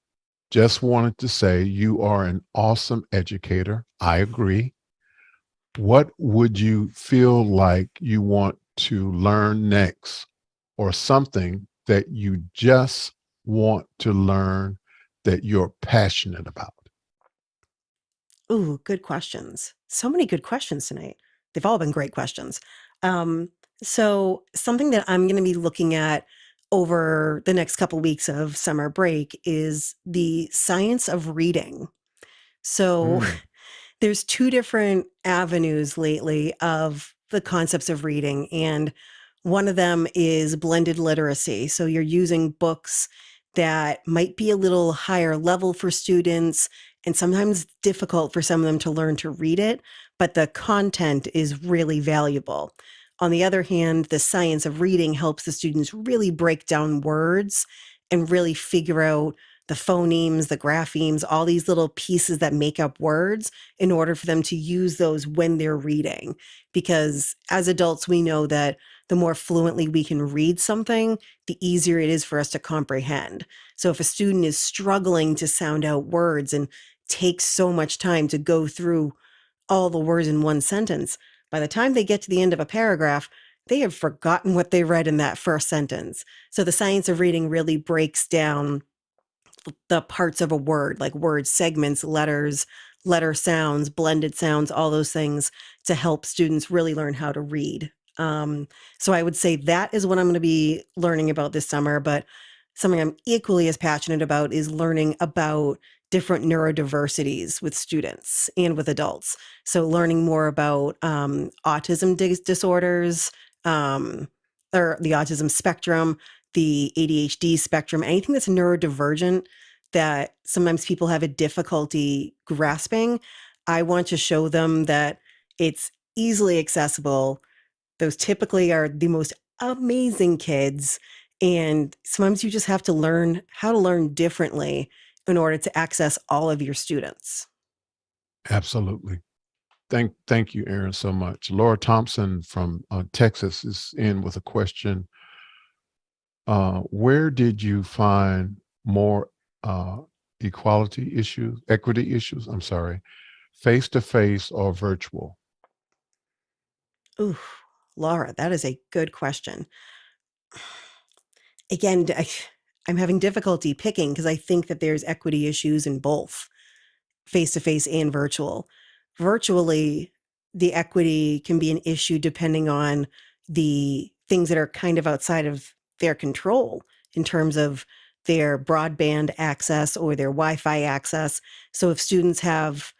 Just wanted to say you are an awesome educator. I agree. What would you feel like you want to learn next, or something that you just want to learn that you're passionate about? Ooh, good questions. So many good questions tonight. They've all been great questions. Um, so something that I'm going to be looking at over the next couple weeks of summer break is the science of reading. So Mm, there's two different avenues lately of the concepts of reading, and one of them is blended literacy. So you're using books that might be a little higher level for students and sometimes difficult for some of them to learn to read it, but the content is really valuable. On the other hand, the science of reading helps the students really break down words and really figure out the phonemes, the graphemes, all these little pieces that make up words in order for them to use those when they're reading. Because as adults, we know that the more fluently we can read something, the easier it is for us to comprehend. So if a student is struggling to sound out words and takes so much time to go through all the words in one sentence, by the time they get to the end of a paragraph, they have forgotten what they read in that first sentence. So the science of reading really breaks down the parts of a word, like word segments, letters, letter sounds, blended sounds, all those things to help students really learn how to read. So I would say that is what I'm going to be learning about this summer. But something I'm equally as passionate about is learning about different neurodiversities with students and with adults. So learning more about autism disorders, um, or the autism spectrum, the ADHD spectrum, anything that's neurodivergent that sometimes people have a difficulty grasping. I want to show them that it's easily accessible. Those typically are the most amazing kids. And sometimes you just have to learn how to learn differently in order to access all of your students. absolutely. Thank you, Aaron, so much. Laura Thompson from Texas is in with a question. Where did you find more uh, equity issues? I'm sorry, face to face or virtual? Ooh, Laura, that is a good question. Again, I'm having difficulty picking because I think that there's equity issues in both face to face and virtual. Virtually, the equity can be an issue depending on the things that are kind of outside of their control in terms of their broadband access or their Wi Fi access. So if students have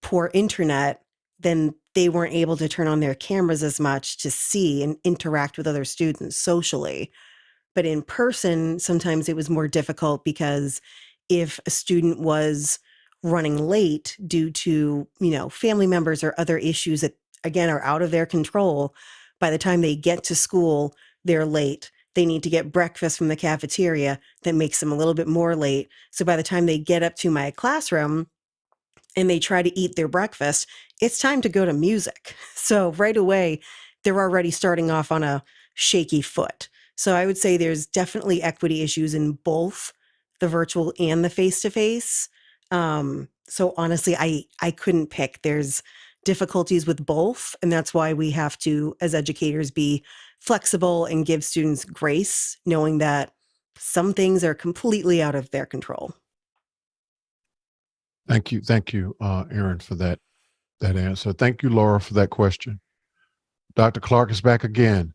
poor internet, then they weren't able to turn on their cameras as much to see and interact with other students socially. But in person, sometimes it was more difficult because if a student was running late due to, family members or other issues that again are out of their control, by the time they get to school, they're late. They need to get breakfast from the cafeteria that makes them a little bit more late. So by the time they get up to my classroom, and they try to eat their breakfast, it's time to go to music. So right away, they're already starting off on a shaky foot. So I would say there's definitely equity issues in both the virtual and the face to face. So honestly, I couldn't pick. There's difficulties with both, and that's why we have to, as educators, be flexible and give students grace, knowing that some things are completely out of their control. Thank you, Erin, for that answer. Thank you, Laura, for that question. Dr. Clark is back again.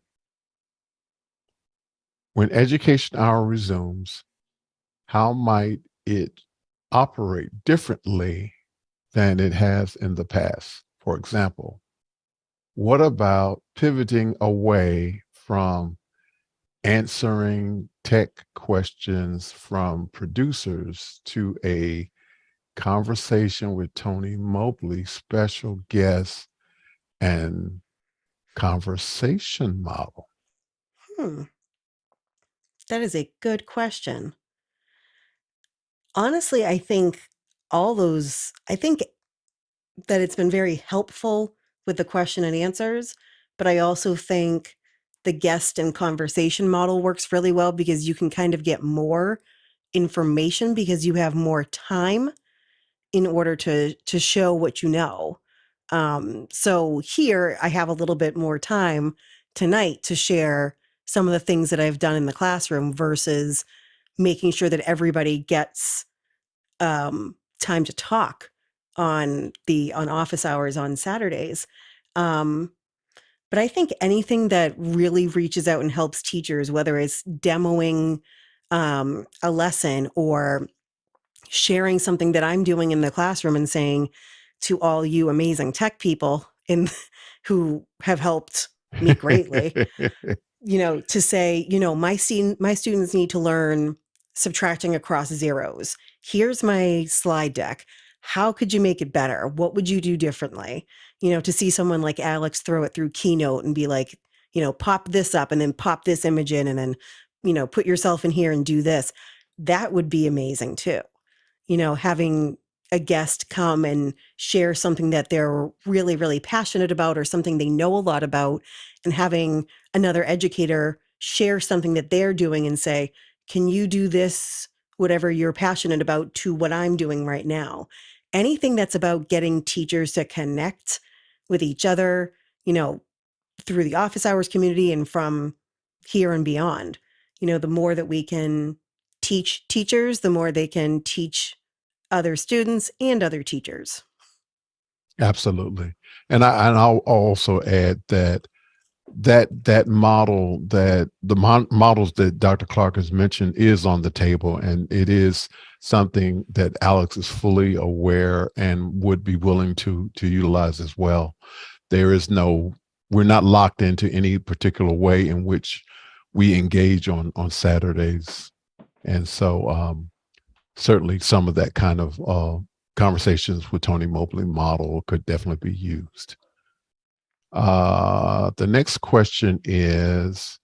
When education hour resumes, how might it operate differently than it has in the past? For example, what about pivoting away from answering tech questions from producers to a conversation with Tony Mobley, special guest and conversation model? Hmm, that is a good question. Honestly, I think that it's been very helpful with the question and answers, but I also think the guest and conversation model works really well because you can kind of get more information because you have more time in order to show what you know. So here I have a little bit more time tonight to share some of the things that I've done in the classroom versus making sure that everybody gets time to talk on office hours on Saturdays. Um, but I think anything that really reaches out and helps teachers, whether it's demoing a lesson or sharing something that I'm doing in the classroom and saying to all you amazing tech people in who have helped me greatly, to say, my students need to learn subtracting across zeros. Here's my slide deck. How could you make it better? What would you do differently? To see someone like Alex throw it through Keynote and be like, pop this up and then pop this image in and then, put yourself in here and do this. That would be amazing too. Having a guest come and share something that they're really, really passionate about or something they know a lot about, and having another educator share something that they're doing and say, can you do this, whatever you're passionate about, to what I'm doing right now? Anything that's about getting teachers to connect with each other, through the office hours community and from here and beyond. The more that we can teach teachers, the more they can teach other students and other teachers. Absolutely. I'll also add that model, that the models that Dr. Clark has mentioned is on the table, and it is something that Alex is fully aware and would be willing to utilize as well. We're not locked into any particular way in which we engage on Saturdays. And so certainly some of that kind of conversations with Tony Mobley model could definitely be used. The next question is,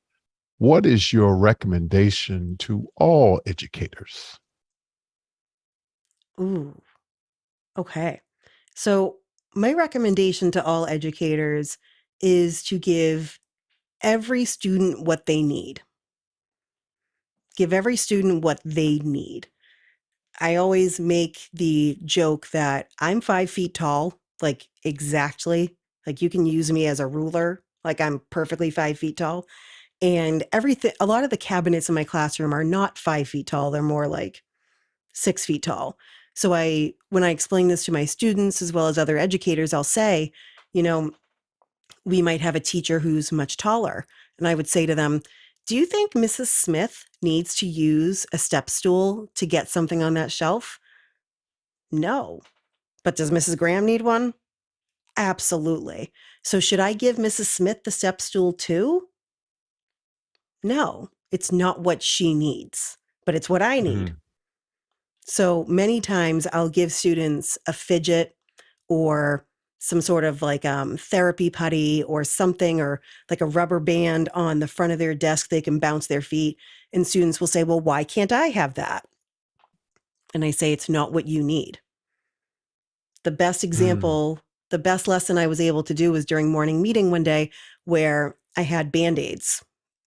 what is your recommendation to all educators? Ooh, okay. So, my recommendation to all educators is to give every student what they need. Give every student what they need. I always make the joke that I'm 5 feet tall, like exactly. Like you can use me as a ruler. Like I'm perfectly 5 feet tall. And a lot of the cabinets in my classroom are not 5 feet tall. They're more like 6 feet tall. So when I explain this to my students as well as other educators, I'll say, you know, we might have a teacher who's much taller. And I would say to them, do you think Mrs. Smith needs to use a step stool to get something on that shelf? No. But does Mrs. Graham need one? Absolutely. So should I give Mrs. Smith the step stool too? No, it's not what she needs, but it's what I need. Mhm. So many times I'll give students a fidget or some sort of like therapy putty or something, or like a rubber band on the front of their desk they can bounce their feet. And students will say, well, why can't I have that? And I say, it's not what you need. The best Mm. example, the best lesson I was able to do was during morning meeting one day where I had Band-Aids.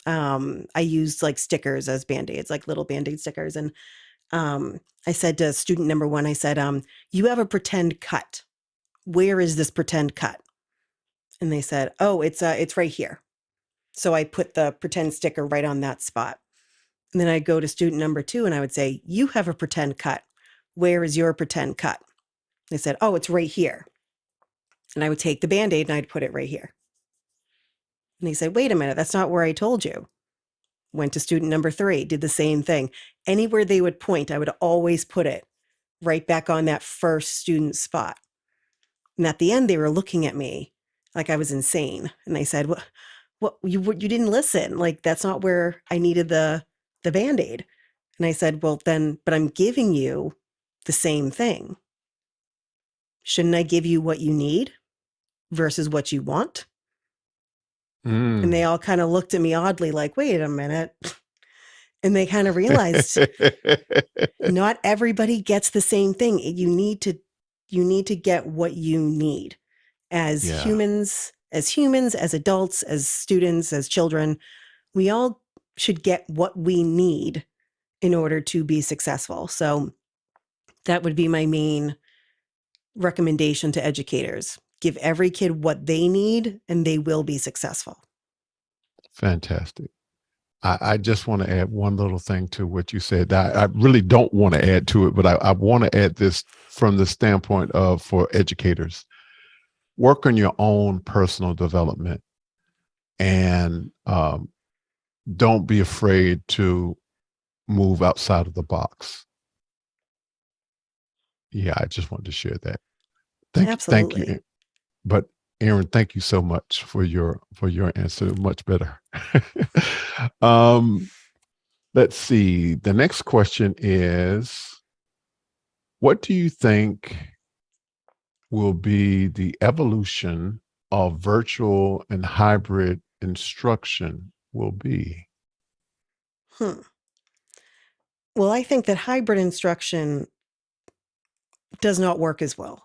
I used like stickers as Band-Aids, like little Band-Aid stickers. And I said to student number one, I said, you have a pretend cut. Where is this pretend cut? And they said, oh, it's right here. So I put the pretend sticker right on that spot. And then I'd go to student number 2 and I would say, you have a pretend cut. Where is your pretend cut? They said, oh, it's right here. And I would take the Band-Aid and I'd put it right here. And he said, wait a minute, that's not where I told you. Went to student number 3, did the same thing. Anywhere they would point, I would always put it right back on that first student spot. And at the end, they were looking at me like I was insane. And they said, what you didn't listen. Like, that's not where I needed the Band-Aid. And I said, well, then, but I'm giving you the same thing. Shouldn't I give you what you need versus what you want? And they all kind of looked at me oddly, like, wait a minute. And they kind of realized not everybody gets the same thing. You need to get what you need as humans, as adults, as students, as children. We all should get what we need in order to be successful. So that would be my main recommendation to educators. Give every kid what they need and they will be successful. Fantastic. I just want to add one little thing to what you said. I really don't want to add to it, but I want to add this from the standpoint of, for educators, work on your own personal development, and don't be afraid to move outside of the box. Yeah, I just wanted to share that. Thank you. But Erin, thank you so much for your answer. Much better. Let's see. The next question is, what do you think will be the evolution of virtual and hybrid instruction will be? Well, I think that hybrid instruction does not work as well.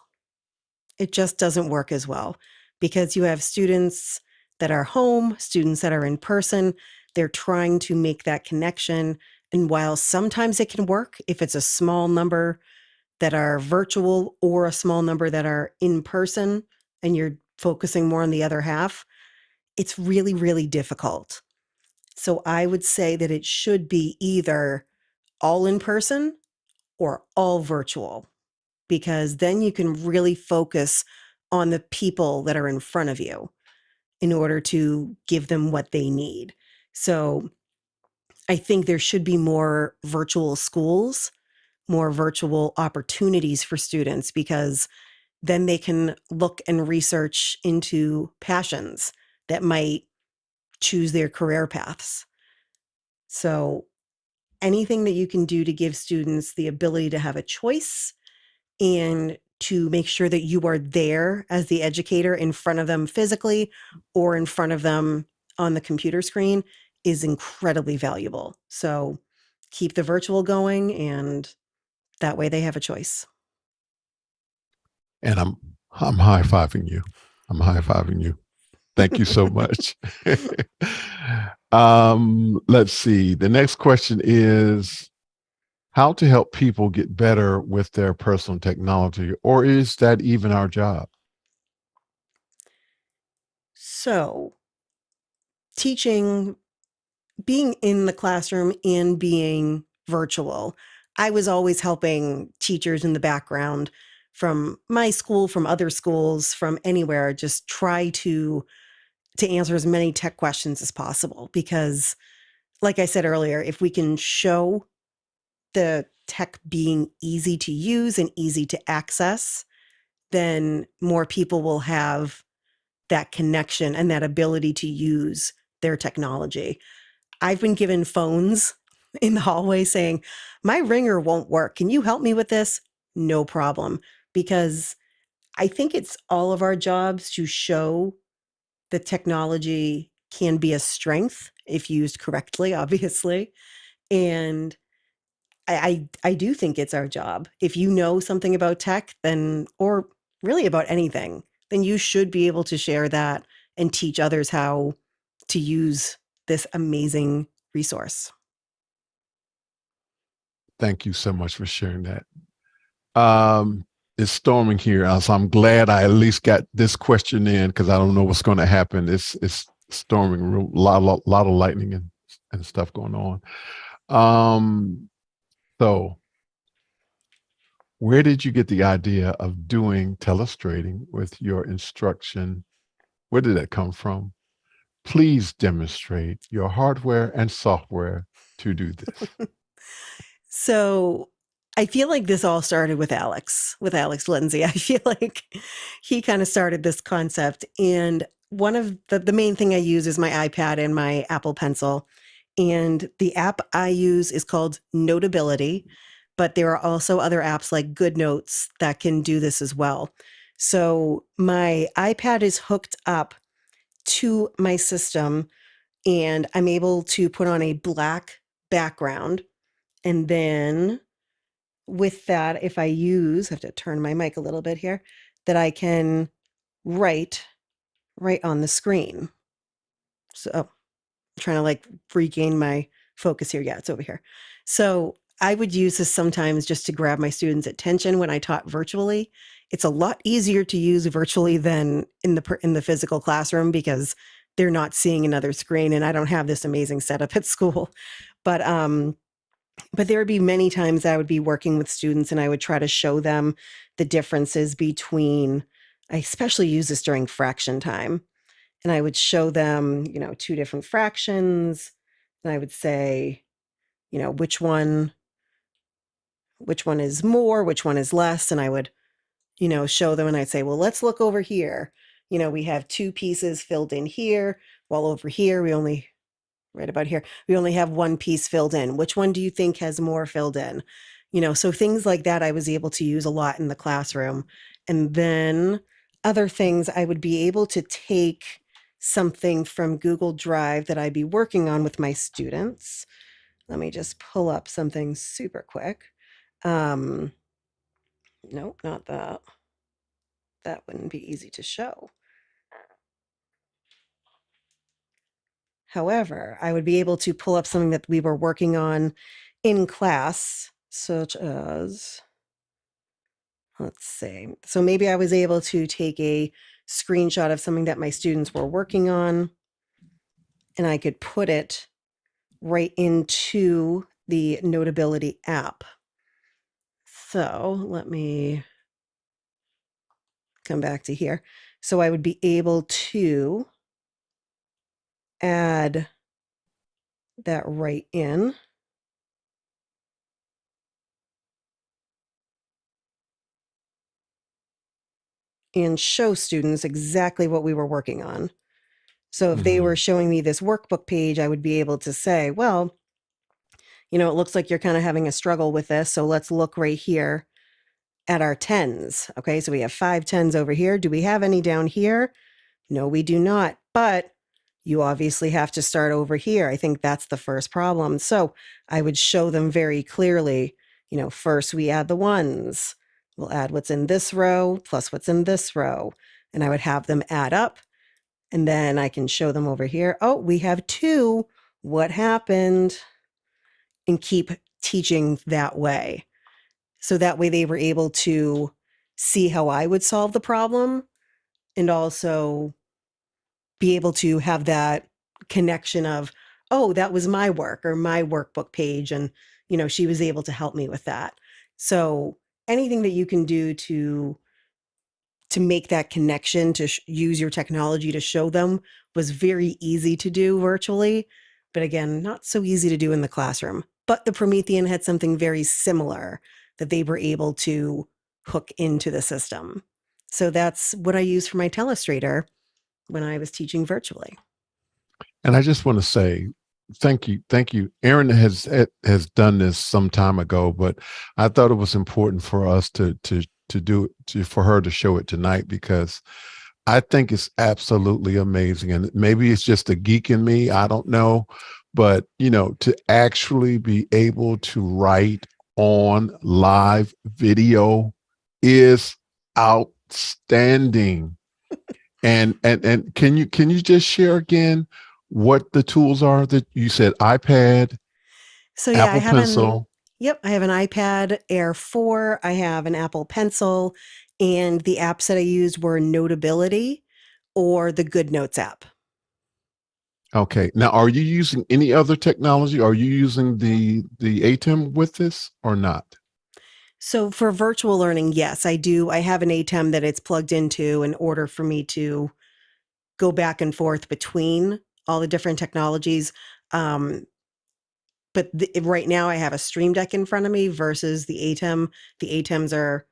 It just doesn't work as well because you have students that are home, students that are in person. They're trying to make that connection. And while sometimes it can work, if it's a small number that are virtual or a small number that are in person and you're focusing more on the other half, it's really, really difficult. So I would say that it should be either all in person or all virtual, because then you can really focus on the people that are in front of you in order to give them what they need. So I think there should be more virtual schools, more virtual opportunities for students, because then they can look and research into passions that might choose their career paths. So anything that you can do to give students the ability to have a choice and to make sure that you are there as the educator in front of them physically or in front of them on the computer screen is incredibly valuable. So keep the virtual going, and that way they have a choice. And I'm high-fiving you. I'm high-fiving you. Thank you so much. Let's see. The next question is how to help people get better with their personal technology, or is that even our job? So teaching, being in the classroom and being virtual, I was always helping teachers in the background from my school, from other schools, from anywhere, just try to answer as many tech questions as possible. Because like I said earlier, if we can show the tech being easy to use and easy to access, then more people will have that connection and that ability to use their technology. I've been given phones in the hallway saying, my ringer won't work. Can you help me with this? No problem. Because I think it's all of our jobs to show that technology can be a strength if used correctly, obviously. And I do think it's our job. If you know something about tech, then, or really about anything, then you should be able to share that and teach others how to use this amazing resource. Thank you so much for sharing that. It's storming here, so I'm glad I at least got this question in because I don't know what's going to happen. It's storming room, lot of lightning and stuff going on. So where did you get the idea of doing telestrating with your instruction? Where did that come from? Please demonstrate your hardware and software to do this. So I feel like this all started with Alex Lindsay. I feel like he kind of started this concept. And one of the main thing I use is my iPad and my Apple Pencil. And the app I use is called Notability, but there are also other apps like GoodNotes that can do this as well. So my iPad is hooked up to my system and I'm able to put on a black background. And then with that, if I have to turn my mic a little bit here, that I can write right on the screen. So I'm trying to like regain my focus here. Yeah, it's over here. So I would use this sometimes just to grab my students' attention when I taught virtually. It's a lot easier to use virtually than in the physical classroom because they're not seeing another screen, and I don't have this amazing setup at school. But there would be many times I would be working with students and I would try to show them the differences between, I especially use this during fraction time. And I would show them, two different fractions. And I would say, which one is more, which one is less. And I would, show them and I'd say, well, let's look over here. We have two pieces filled in here, while over here right about here, we only have one piece filled in. Which one do you think has more filled in? So things like that I was able to use a lot in the classroom. And then other things, I would be able to take something from Google Drive that I'd be working on with my students. Let me just pull up something super quick. Nope, not that. That wouldn't be easy to show. However, I would be able to pull up something that we were working on in class, such as, let's see. So maybe I was able to take a screenshot of something that my students were working on, and I could put it right into the Notability app. So let me come back to here. So I would be able to add that right in. And show students exactly what we were working on. So if they were showing me this workbook page, I would be able to say, well, it looks like you're kind of having a struggle with this. So let's look right here at our tens. Okay, so we have 5 tens over here. Do we have any down here? No, we do not. But you obviously have to start over here. I think that's the first problem. So I would show them very clearly, first we add the ones. We'll add what's in this row plus what's in this row. And I would have them add up. And then I can show them over here. Oh, we have 2. What happened? And keep teaching that way. So that way they were able to see how I would solve the problem and also be able to have that connection of, oh, that was my work or my workbook page. And, she was able to help me with that. So anything that you can do to make that connection, to use your technology to show them was very easy to do virtually. But again, not so easy to do in the classroom. But the Promethean had something very similar that they were able to hook into the system. So that's what I use for my telestrator when I was teaching virtually. And I just want to say thank you, thank you. Erin has done this some time ago, but I thought it was important for us for her to show it tonight because I think it's absolutely amazing. And maybe it's just a geek in me, I don't know, but to actually be able to write on live video is outstanding. And can you just share again what the tools are that you said? iPad, So yeah, Apple Pencil. I have an iPad Air 4, I have an Apple Pencil, and the apps that I used were Notability or the GoodNotes app. Okay. Now, are you using any other technology? Are you using the ATEM with this or not? So for virtual learning, yes, I do. I have an ATEM that it's plugged into in order for me to go back and forth between all the different technologies. Um, but right now I have a Stream Deck in front of me versus the ATEM. The ATEMs are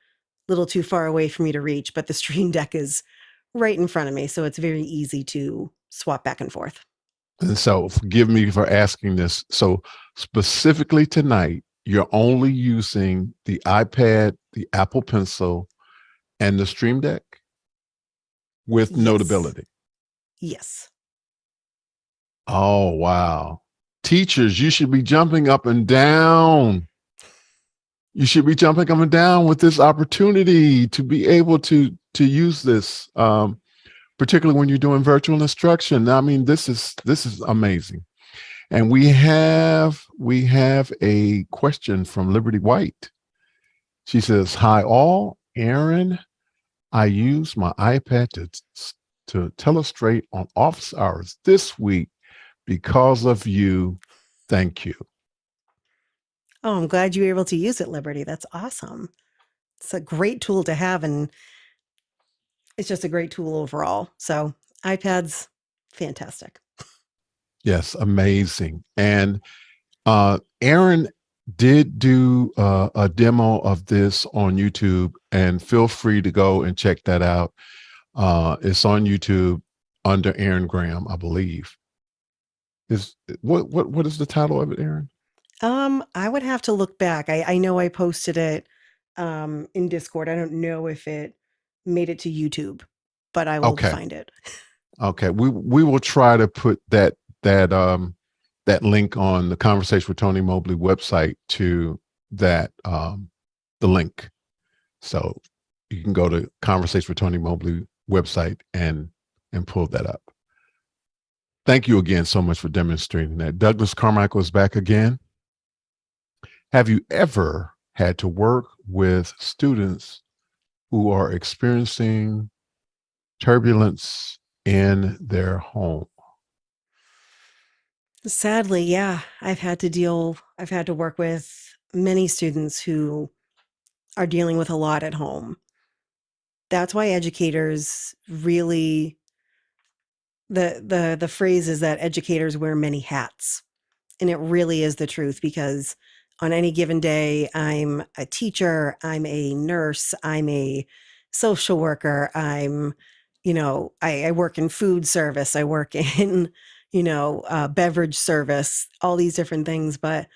a little too far away for me to reach, but the Stream Deck is right in front of me. So it's very easy to swap back and forth. And so forgive me for asking this. So specifically tonight, you're only using the iPad, the Apple Pencil, and the Stream Deck with Yes. Notability. Yes. Oh, wow. Teachers, you should be jumping up and down. You should be jumping up and down with this opportunity to be able to use this, particularly when you're doing virtual instruction. I mean, this is amazing. And we have a question from Liberty White. She says, "Hi all, Erin. I used my iPad to telestrate on office hours this week because of you. Thank you." Oh, I'm glad you were able to use it, Liberty. That's awesome. It's a great tool to have, and it's just a great tool overall. So, iPads, fantastic. Yes, amazing. And Erin did do a demo of this on YouTube, and feel free to go and check that out. It's on YouTube under Erin Graham, I believe. Is what is the title of it, Erin? I would have to look back. I know I posted it in Discord. I don't know if it made it to YouTube, but I will Okay, find it. okay. We will try to put that link on the Conversation with Tony Mobley website to that the link. So you can go to Conversation with Tony Mobley website and pull that up. Thank you again so much for demonstrating that. Douglas Carmichael is back again. Have you ever had to work with students who are experiencing turbulence in their home? Sadly, yeah, I've had to work with many students who are dealing with a lot at home. That's why educators really the phrase is that educators wear many hats. And it really is the truth because on any given day, I'm a teacher, I'm a nurse, I'm a social worker, I work in food service, I work in, beverage service, all these different things. But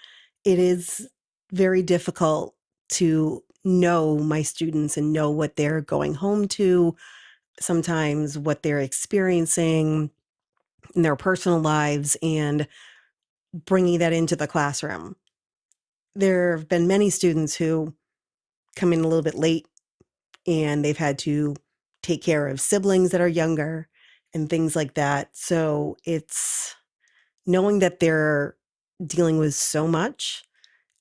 it is very difficult to know my students and know what they're going home to, sometimes what they're experiencing in their personal lives, and bringing that into the classroom. There have been many students who come in a little bit late and they've had to take care of siblings that are younger and things like that. So it's knowing that they're dealing with so much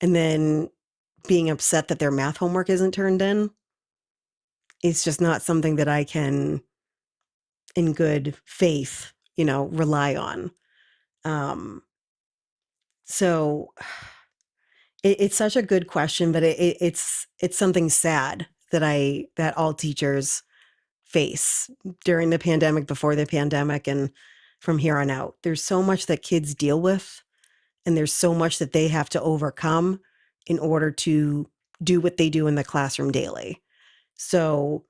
and then being upset that their math homework isn't turned in. It's just not something that I can, in good faith, rely on. Um, so it's such a good question, but it's something sad that that all teachers face during the pandemic, before the pandemic, and from here on out. There's so much that kids deal with, and there's so much that they have to overcome in order to do what they do in the classroom daily. So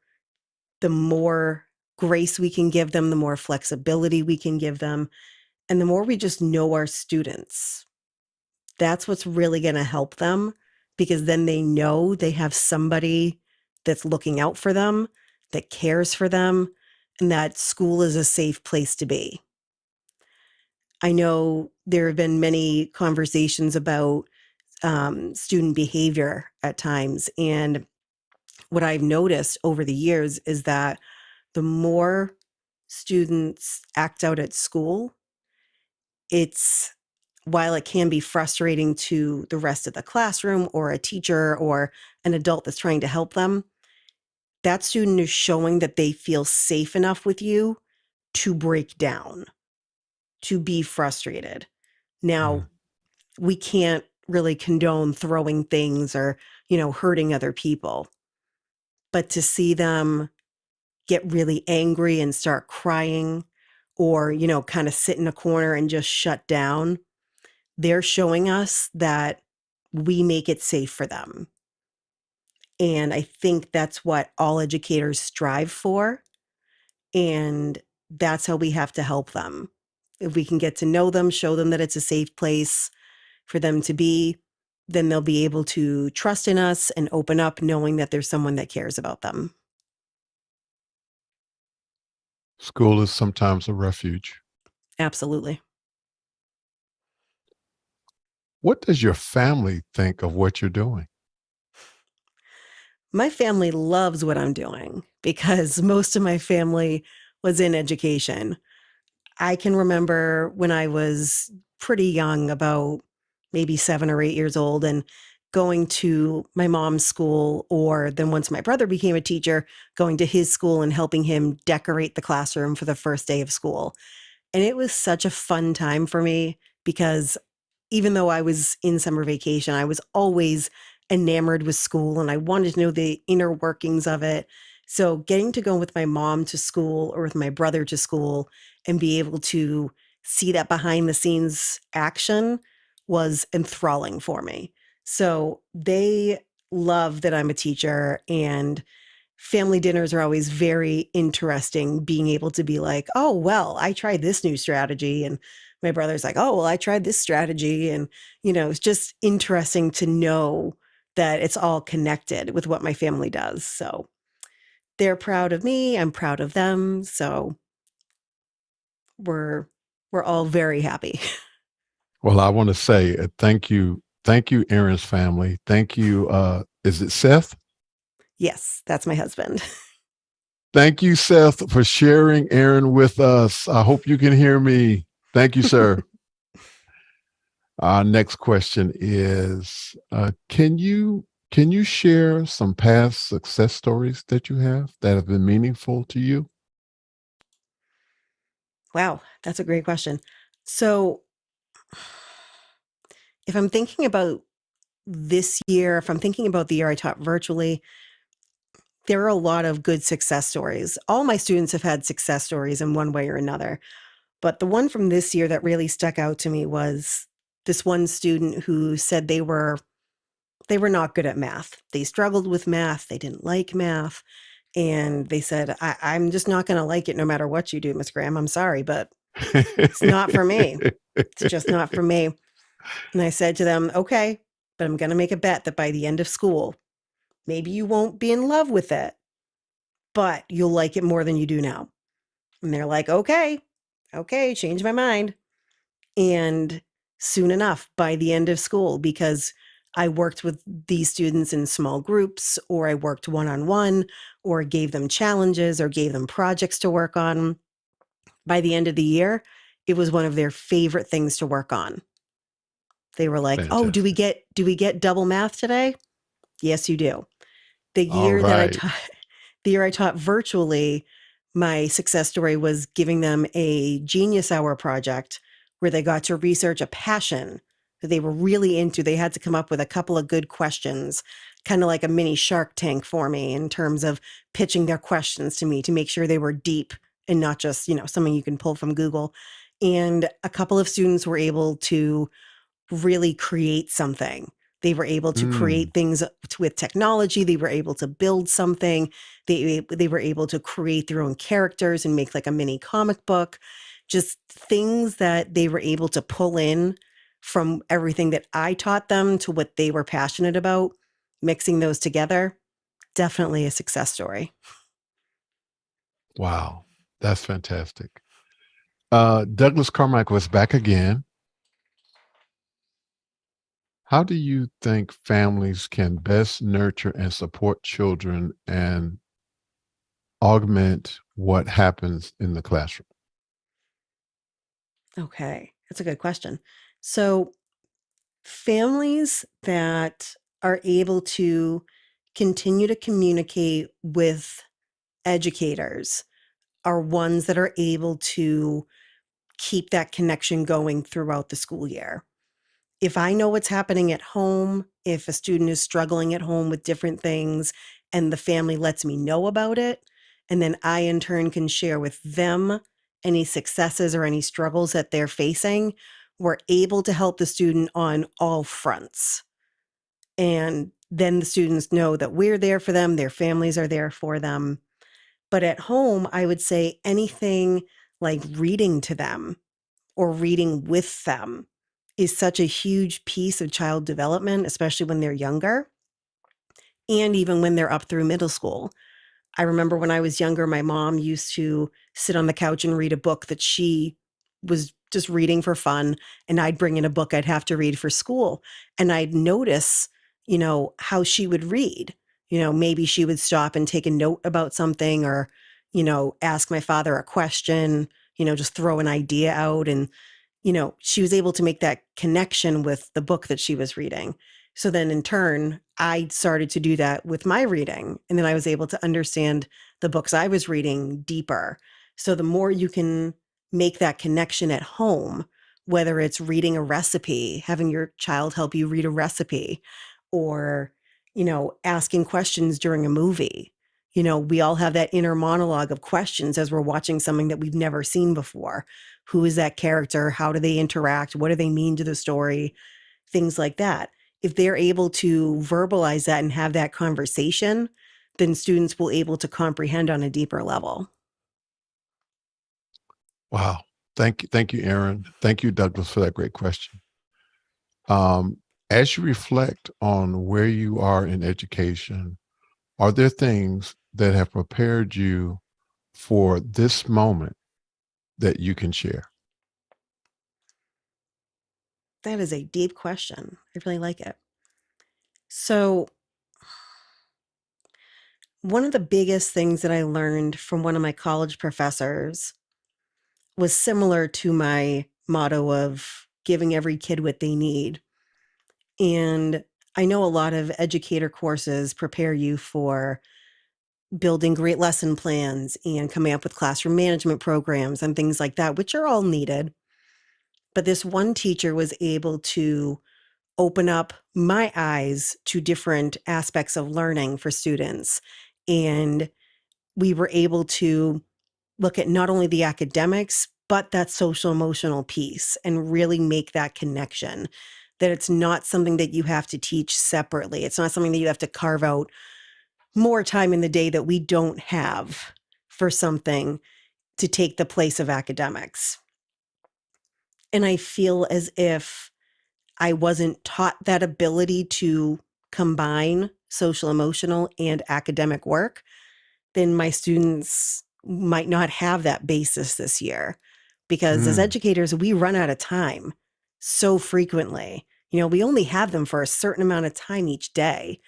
the more grace we can give them, the more flexibility we can give them, and the more we just know our students, that's what's really going to help them, because then they know they have somebody that's looking out for them, that cares for them, and that school is a safe place to be. I know there have been many conversations about student behavior at times. And what I've noticed over the years is that the more students act out at school, it's while it can be frustrating to the rest of the classroom or a teacher or an adult that's trying to help them, that student is showing that they feel safe enough with you to break down, to be frustrated. Mm. Now, we can't really condone throwing things or, hurting other people, but to see them get really angry and start crying or, kind of sit in a corner and just shut down, they're showing us that we make it safe for them. And I think that's what all educators strive for. And that's how we have to help them. If we can get to know them, show them that it's a safe place for them to be, then they'll be able to trust in us and open up knowing that there's someone that cares about them. School is sometimes a refuge. Absolutely. What does your family think of what you're doing? My family loves what I'm doing because most of my family was in education. I can remember when I was pretty young, about maybe 7 or 8 years old, and going to my mom's school, or then once my brother became a teacher, going to his school and helping him decorate the classroom for the first day of school. And it was such a fun time for me because even though I was in summer vacation, I was always enamored with school and I wanted to know the inner workings of it. So getting to go with my mom to school or with my brother to school and be able to see that behind the scenes action was enthralling for me. So they love that I'm a teacher, and family dinners are always very interesting, being able to be like, oh, well, I tried this new strategy. And my brother's like, oh, well, I tried this strategy. And, it's just interesting to know that it's all connected with what my family does. So they're proud of me. I'm proud of them. So we're we're all very happy. Well, I want to say thank you. Thank you, Erin's family. Thank you. Is it Seth? Yes, that's my husband. Thank you, Seth, for sharing Erin with us. I hope you can hear me. Thank you, sir. Our next question is can you share some past success stories that you have that have been meaningful to you? Wow, that's a great question. So if I'm thinking about this year, if I'm thinking about the year I taught virtually, there are a lot of good success stories. All my students have had success stories in one way or another. But the one from this year that really stuck out to me was this one student who said they were not good at math. They struggled with math. They didn't like math. And they said, I'm just not going to like it no matter what you do, Miss Graham. I'm sorry, but it's not for me. It's just not for me. And I said to them, okay, but I'm going to make a bet that by the end of school, maybe you won't be in love with it, but you'll like it more than you do now. And they're like, okay, change my mind. And soon enough, by the end of school, because I worked with these students in small groups, or I worked one on one, or gave them challenges, or gave them projects to work on, by the end of the year, it was one of their favorite things to work on. They were like, "Oh, do we Fantastic. get double math today?" Yes, you do. The All year that I right. taught the year I taught virtually, my success story was giving them a Genius Hour project where they got to research a passion that they were really into. They had to come up with a couple of good questions, kind of like a mini Shark Tank for me in terms of pitching their questions to me to make sure they were deep and not just, something you can pull from Google. And a couple of students were able to really create something. They were able to Mm, create things with technology. They were able to build something. They were able to create their own characters and make like a mini comic book. Just things that they were able to pull in from everything that I taught them to what they were passionate about, mixing those together. Definitely a success story. wow. That's fantastic. Douglas Carmichael is back again. How do you think families can best nurture and support children and augment what happens in the classroom? Okay, that's a good question. So, families that are able to continue to communicate with educators are ones that are able to keep that connection going throughout the school year. If I know what's happening at home, if a student is struggling at home with different things and the family lets me know about it, and then I in turn can share with them any successes or any struggles that they're facing, we're able to help the student on all fronts. And then the students know that we're there for them, their families are there for them. But at home, I would say anything like reading to them or reading with them is such a huge piece of child development, especially when they're younger and even when they're up through middle school. I remember when I was younger, my mom used to sit on the couch and read a book that she was just reading for fun. And I'd bring in a book I'd have to read for school. And I'd notice, how she would read. Maybe she would stop and take a note about something or, ask my father a question, just throw an idea out. And she was able to make that connection with the book that she was reading. So then in turn, I started to do that with my reading. And then I was able to understand the books I was reading deeper. So the more you can make that connection at home, whether it's reading a recipe, having your child help you read a recipe, or, asking questions during a movie. We all have that inner monologue of questions as we're watching something that we've never seen before. Who is that character? How do they interact? What do they mean to the story? Things like that. If they're able to verbalize that and have that conversation, then students will able to comprehend on a deeper level. Wow. Thank you, Erin. Thank you, Douglas, for that great question. As you reflect on where you are in education, are there things that have prepared you for this moment that you can share? That is a deep question. I really like it. So, one of the biggest things that I learned from one of my college professors was similar to my motto of giving every kid what they need. And I know a lot of educator courses prepare you for building great lesson plans and coming up with classroom management programs and things like that, which are all needed. But this one teacher was able to open up my eyes to different aspects of learning for students. And we were able to look at not only the academics, but that social emotional piece and really make that connection that it's not something that you have to teach separately. It's not something that you have to carve out more time in the day that we don't have for something to take the place of academics. And I feel as if I wasn't taught that ability to combine social emotional and academic work, then my students might not have that basis this year. Because as Mm. educators, we run out of time so frequently. We only have them for a certain amount of time each day.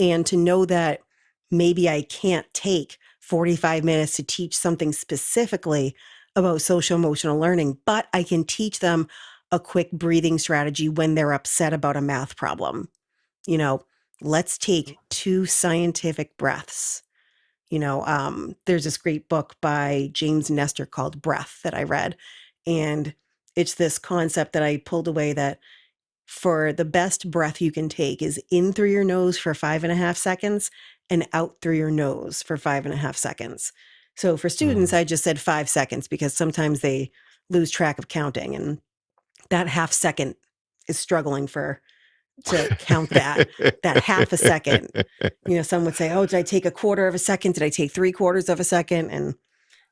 And to know that maybe I can't take 45 minutes to teach something specifically about social emotional learning, but I can teach them a quick breathing strategy when they're upset about a math problem. You know, let's take 2 scientific breaths. There's this great book by James Nestor called Breath that I read. And it's this concept that I pulled away that for the best breath you can take is in through your nose for 5.5 seconds and out through your nose for 5.5 seconds. So for students, Mm. I just said 5 seconds because sometimes they lose track of counting and that half second is struggling to count that half a second. Some would say, oh, did I take a quarter of a second? Did I take 3/4 of a second? And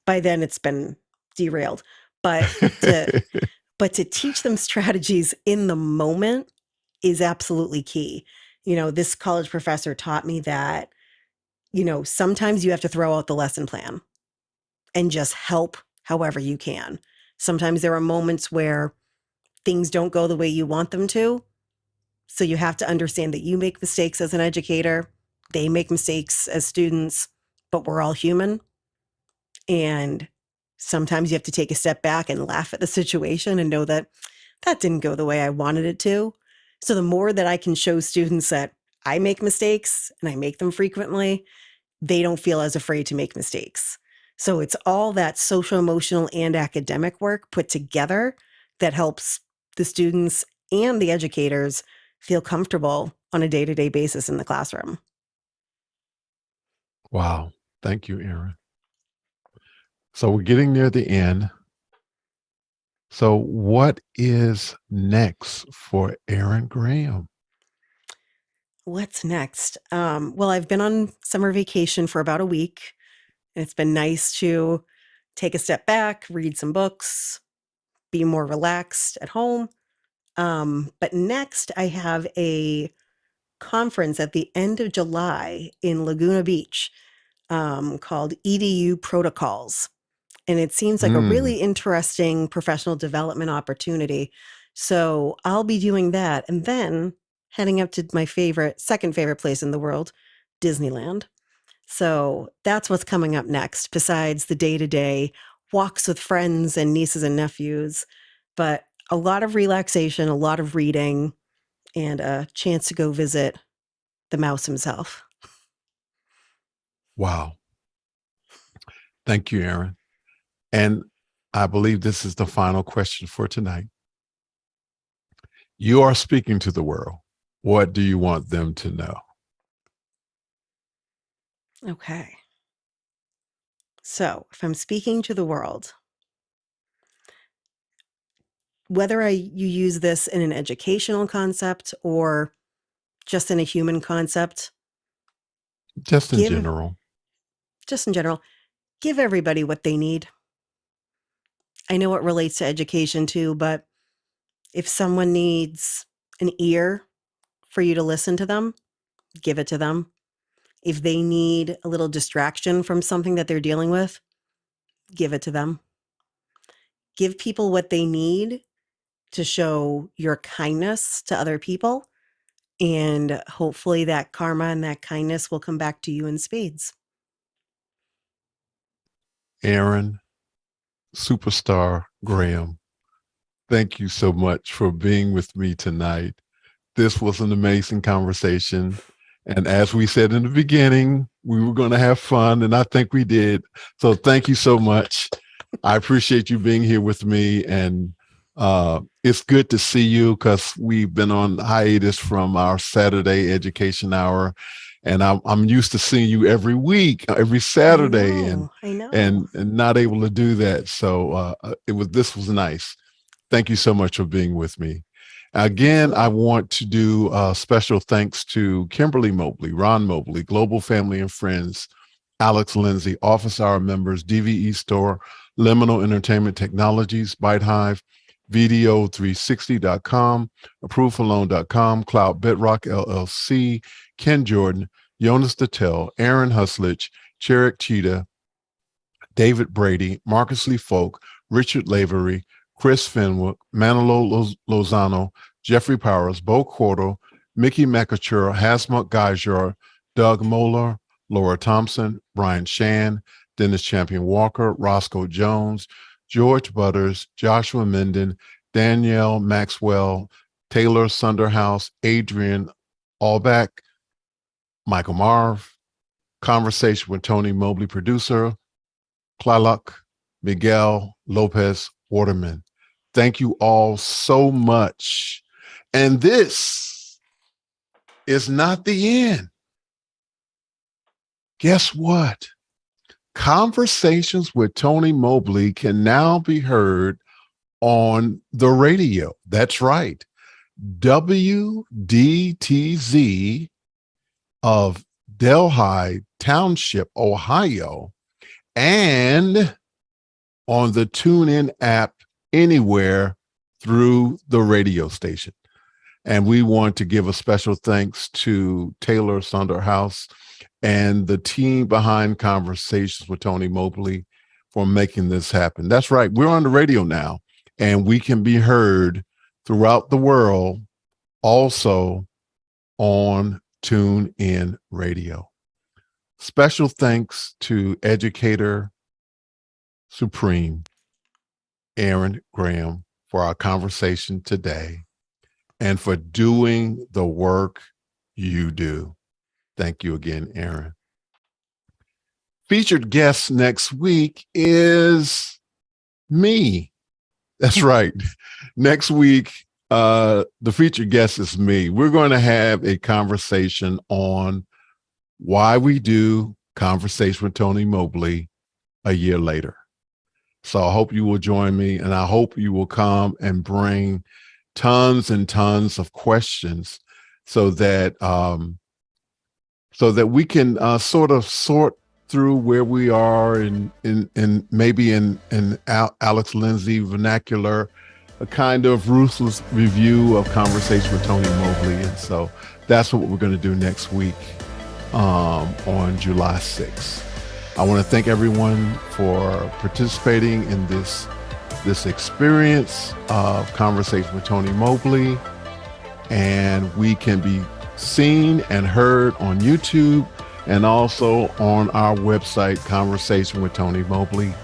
by then it's been derailed. But to teach them strategies in the moment is absolutely key. This college professor taught me that, sometimes you have to throw out the lesson plan and just help however you can. Sometimes there are moments where things don't go the way you want them to. So you have to understand that you make mistakes as an educator, they make mistakes as students, but we're all human. And sometimes you have to take a step back and laugh at the situation and know that that didn't go the way I wanted it to. So the more that I can show students that I make mistakes and I make them frequently, they don't feel as afraid to make mistakes. So it's all that social, emotional, and academic work put together that helps the students and the educators feel comfortable on a day-to-day basis in the classroom. Wow. Thank you, Erin. So we're getting near the end. So what is next for Erin Graham? What's next? Well, I've been on summer vacation for about a week. And it's been nice to take a step back, read some books, be more relaxed at home. But next, I have a conference at the end of July in Laguna Beach called EDU Protocols. And it seems like a Mm, really interesting professional development opportunity. So I'll be doing that and then heading up to my second favorite place in the world, Disneyland. So that's what's coming up next, besides the day to day walks with friends and nieces and nephews. But a lot of relaxation, a lot of reading, and a chance to go visit the mouse himself. wow. Thank you, Erin. And I believe this is the final question for tonight. You are speaking to the world. What do you want them to know? Okay. So if I'm speaking to the world, whether you use this in an educational concept or just in a human concept, Just in give, general. just in general, give everybody what they need. I know it relates to education too, but if someone needs an ear for you to listen to them, give it to them. If they need a little distraction from something that they're dealing with, give it to them. Give people what they need to show your kindness to other people. And hopefully that karma and that kindness will come back to you in spades. Erin, superstar Graham, thank you so much for being with me tonight. This was an amazing conversation. And as we said in the beginning, we were going to have fun, and I think we did. So thank you so much. I appreciate you being here with me. And it's good to see you because we've been on hiatus from our Saturday education hour. And I'm used to seeing you every week, every I Saturday, and know. I know. and not able to do that. So this was nice. Thank you so much for being with me. Again, I Absolutely. want to do special thanks to Kimberly Mobley, Ron Mobley, Global Family and Friends, Alex Lindsay, Office Hour members, DVE Store, Liminal Entertainment Technologies, Byte Hive, Video360.com, ApproveForLoan.com, Cloud Bedrock LLC, Ken Jordan, Jonas Dattel, Aaron Huslich, Cherrick Cheetah, David Brady, Marcus Lee Folk, Richard Lavery, Chris Fenwick, Manolo Lozano, Jeffrey Powers, Bo Cordell, Mickey McAture, Hasmut Geiger, Doug Moeller, Laura Thompson, Brian Shan, Dennis Champion Walker, Roscoe Jones, George Butters, Joshua Minden, Danielle Maxwell, Taylor Sunderhouse, Adrian Allback, Michael Marv, Conversation with Tony Mobley, producer, Tlaluk, Miguel Lopez Waterman. Thank you all so much. And this is not the end. Guess what? Conversations with Tony Mobley can now be heard on the radio. That's right. WDTZ of Delhi Township, Ohio, and on the TuneIn app anywhere through the radio station. And we want to give a special thanks to Taylor Sunderhouse and the team behind Conversations with Tony Mobley for making this happen. That's right. We're on the radio now, and we can be heard throughout the world, also on TuneIn Radio. Special thanks to Educator Supreme, Erin Graham, for our conversation today and for doing the work you do. Thank you again, Erin. featured guest next week is me. That's right. Next week, the featured guest is me. We're going to have a conversation on why we do Conversation with Tony Mobley a year later. So I hope you will join me, and I hope you will come and bring tons and tons of questions so that we can sort of sort through where we are in maybe in Alex Lindsay vernacular, a kind of ruthless review of Conversation with Tony Mobley. And so that's what we're going to do next week on July 6th. I want to thank everyone for participating in this experience of Conversation with Tony Mobley. And we can be seen and heard on YouTube and also on our website, Conversation with Tony Mobley.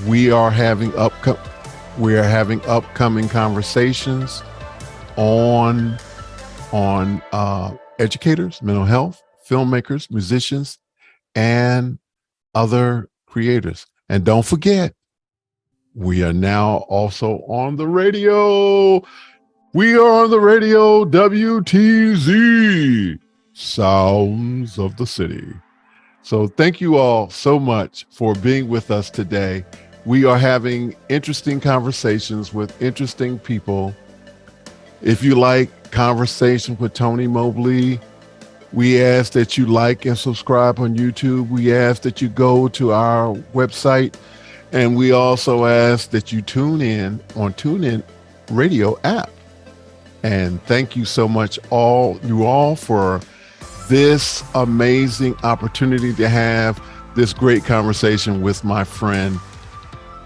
We are having upcoming conversations on educators, mental health, filmmakers, musicians, and other creators. And don't forget, we are now also on the radio. We are on the radio, WTZ, Sounds of the City. So thank you all so much for being with us today. We are having interesting conversations with interesting people. If you like Conversation with Tony Mobley, we ask that you like and subscribe on YouTube. We ask that you go to our website, and we also ask that you tune in on TuneIn Radio app. And thank you so much you all for this amazing opportunity to have this great conversation with my friend.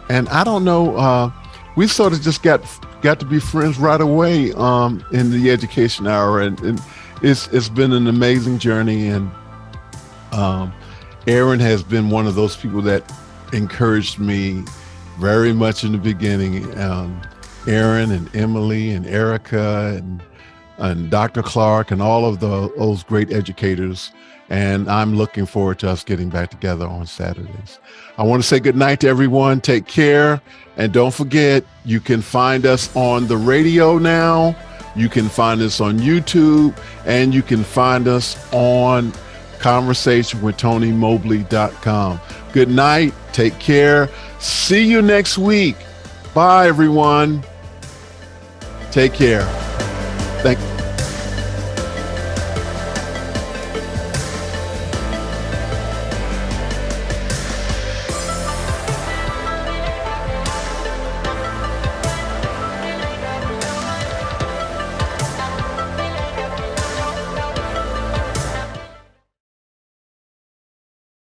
And I don't know, we sort of just got to be friends right away in the Education Hour, and it's been an amazing journey. And Erin has been one of those people that encouraged me very much in the beginning. Erin and Emily and Erica and Dr. Clark and all of those great educators. And I'm looking forward to us getting back together on Saturdays. I want to say good night to everyone. Take care. And don't forget, you can find us on the radio now. You can find us on YouTube, and you can find us on conversationwithtonymobley.com. Good night. Take care. See you next week. Bye, everyone. Take care. Thank you.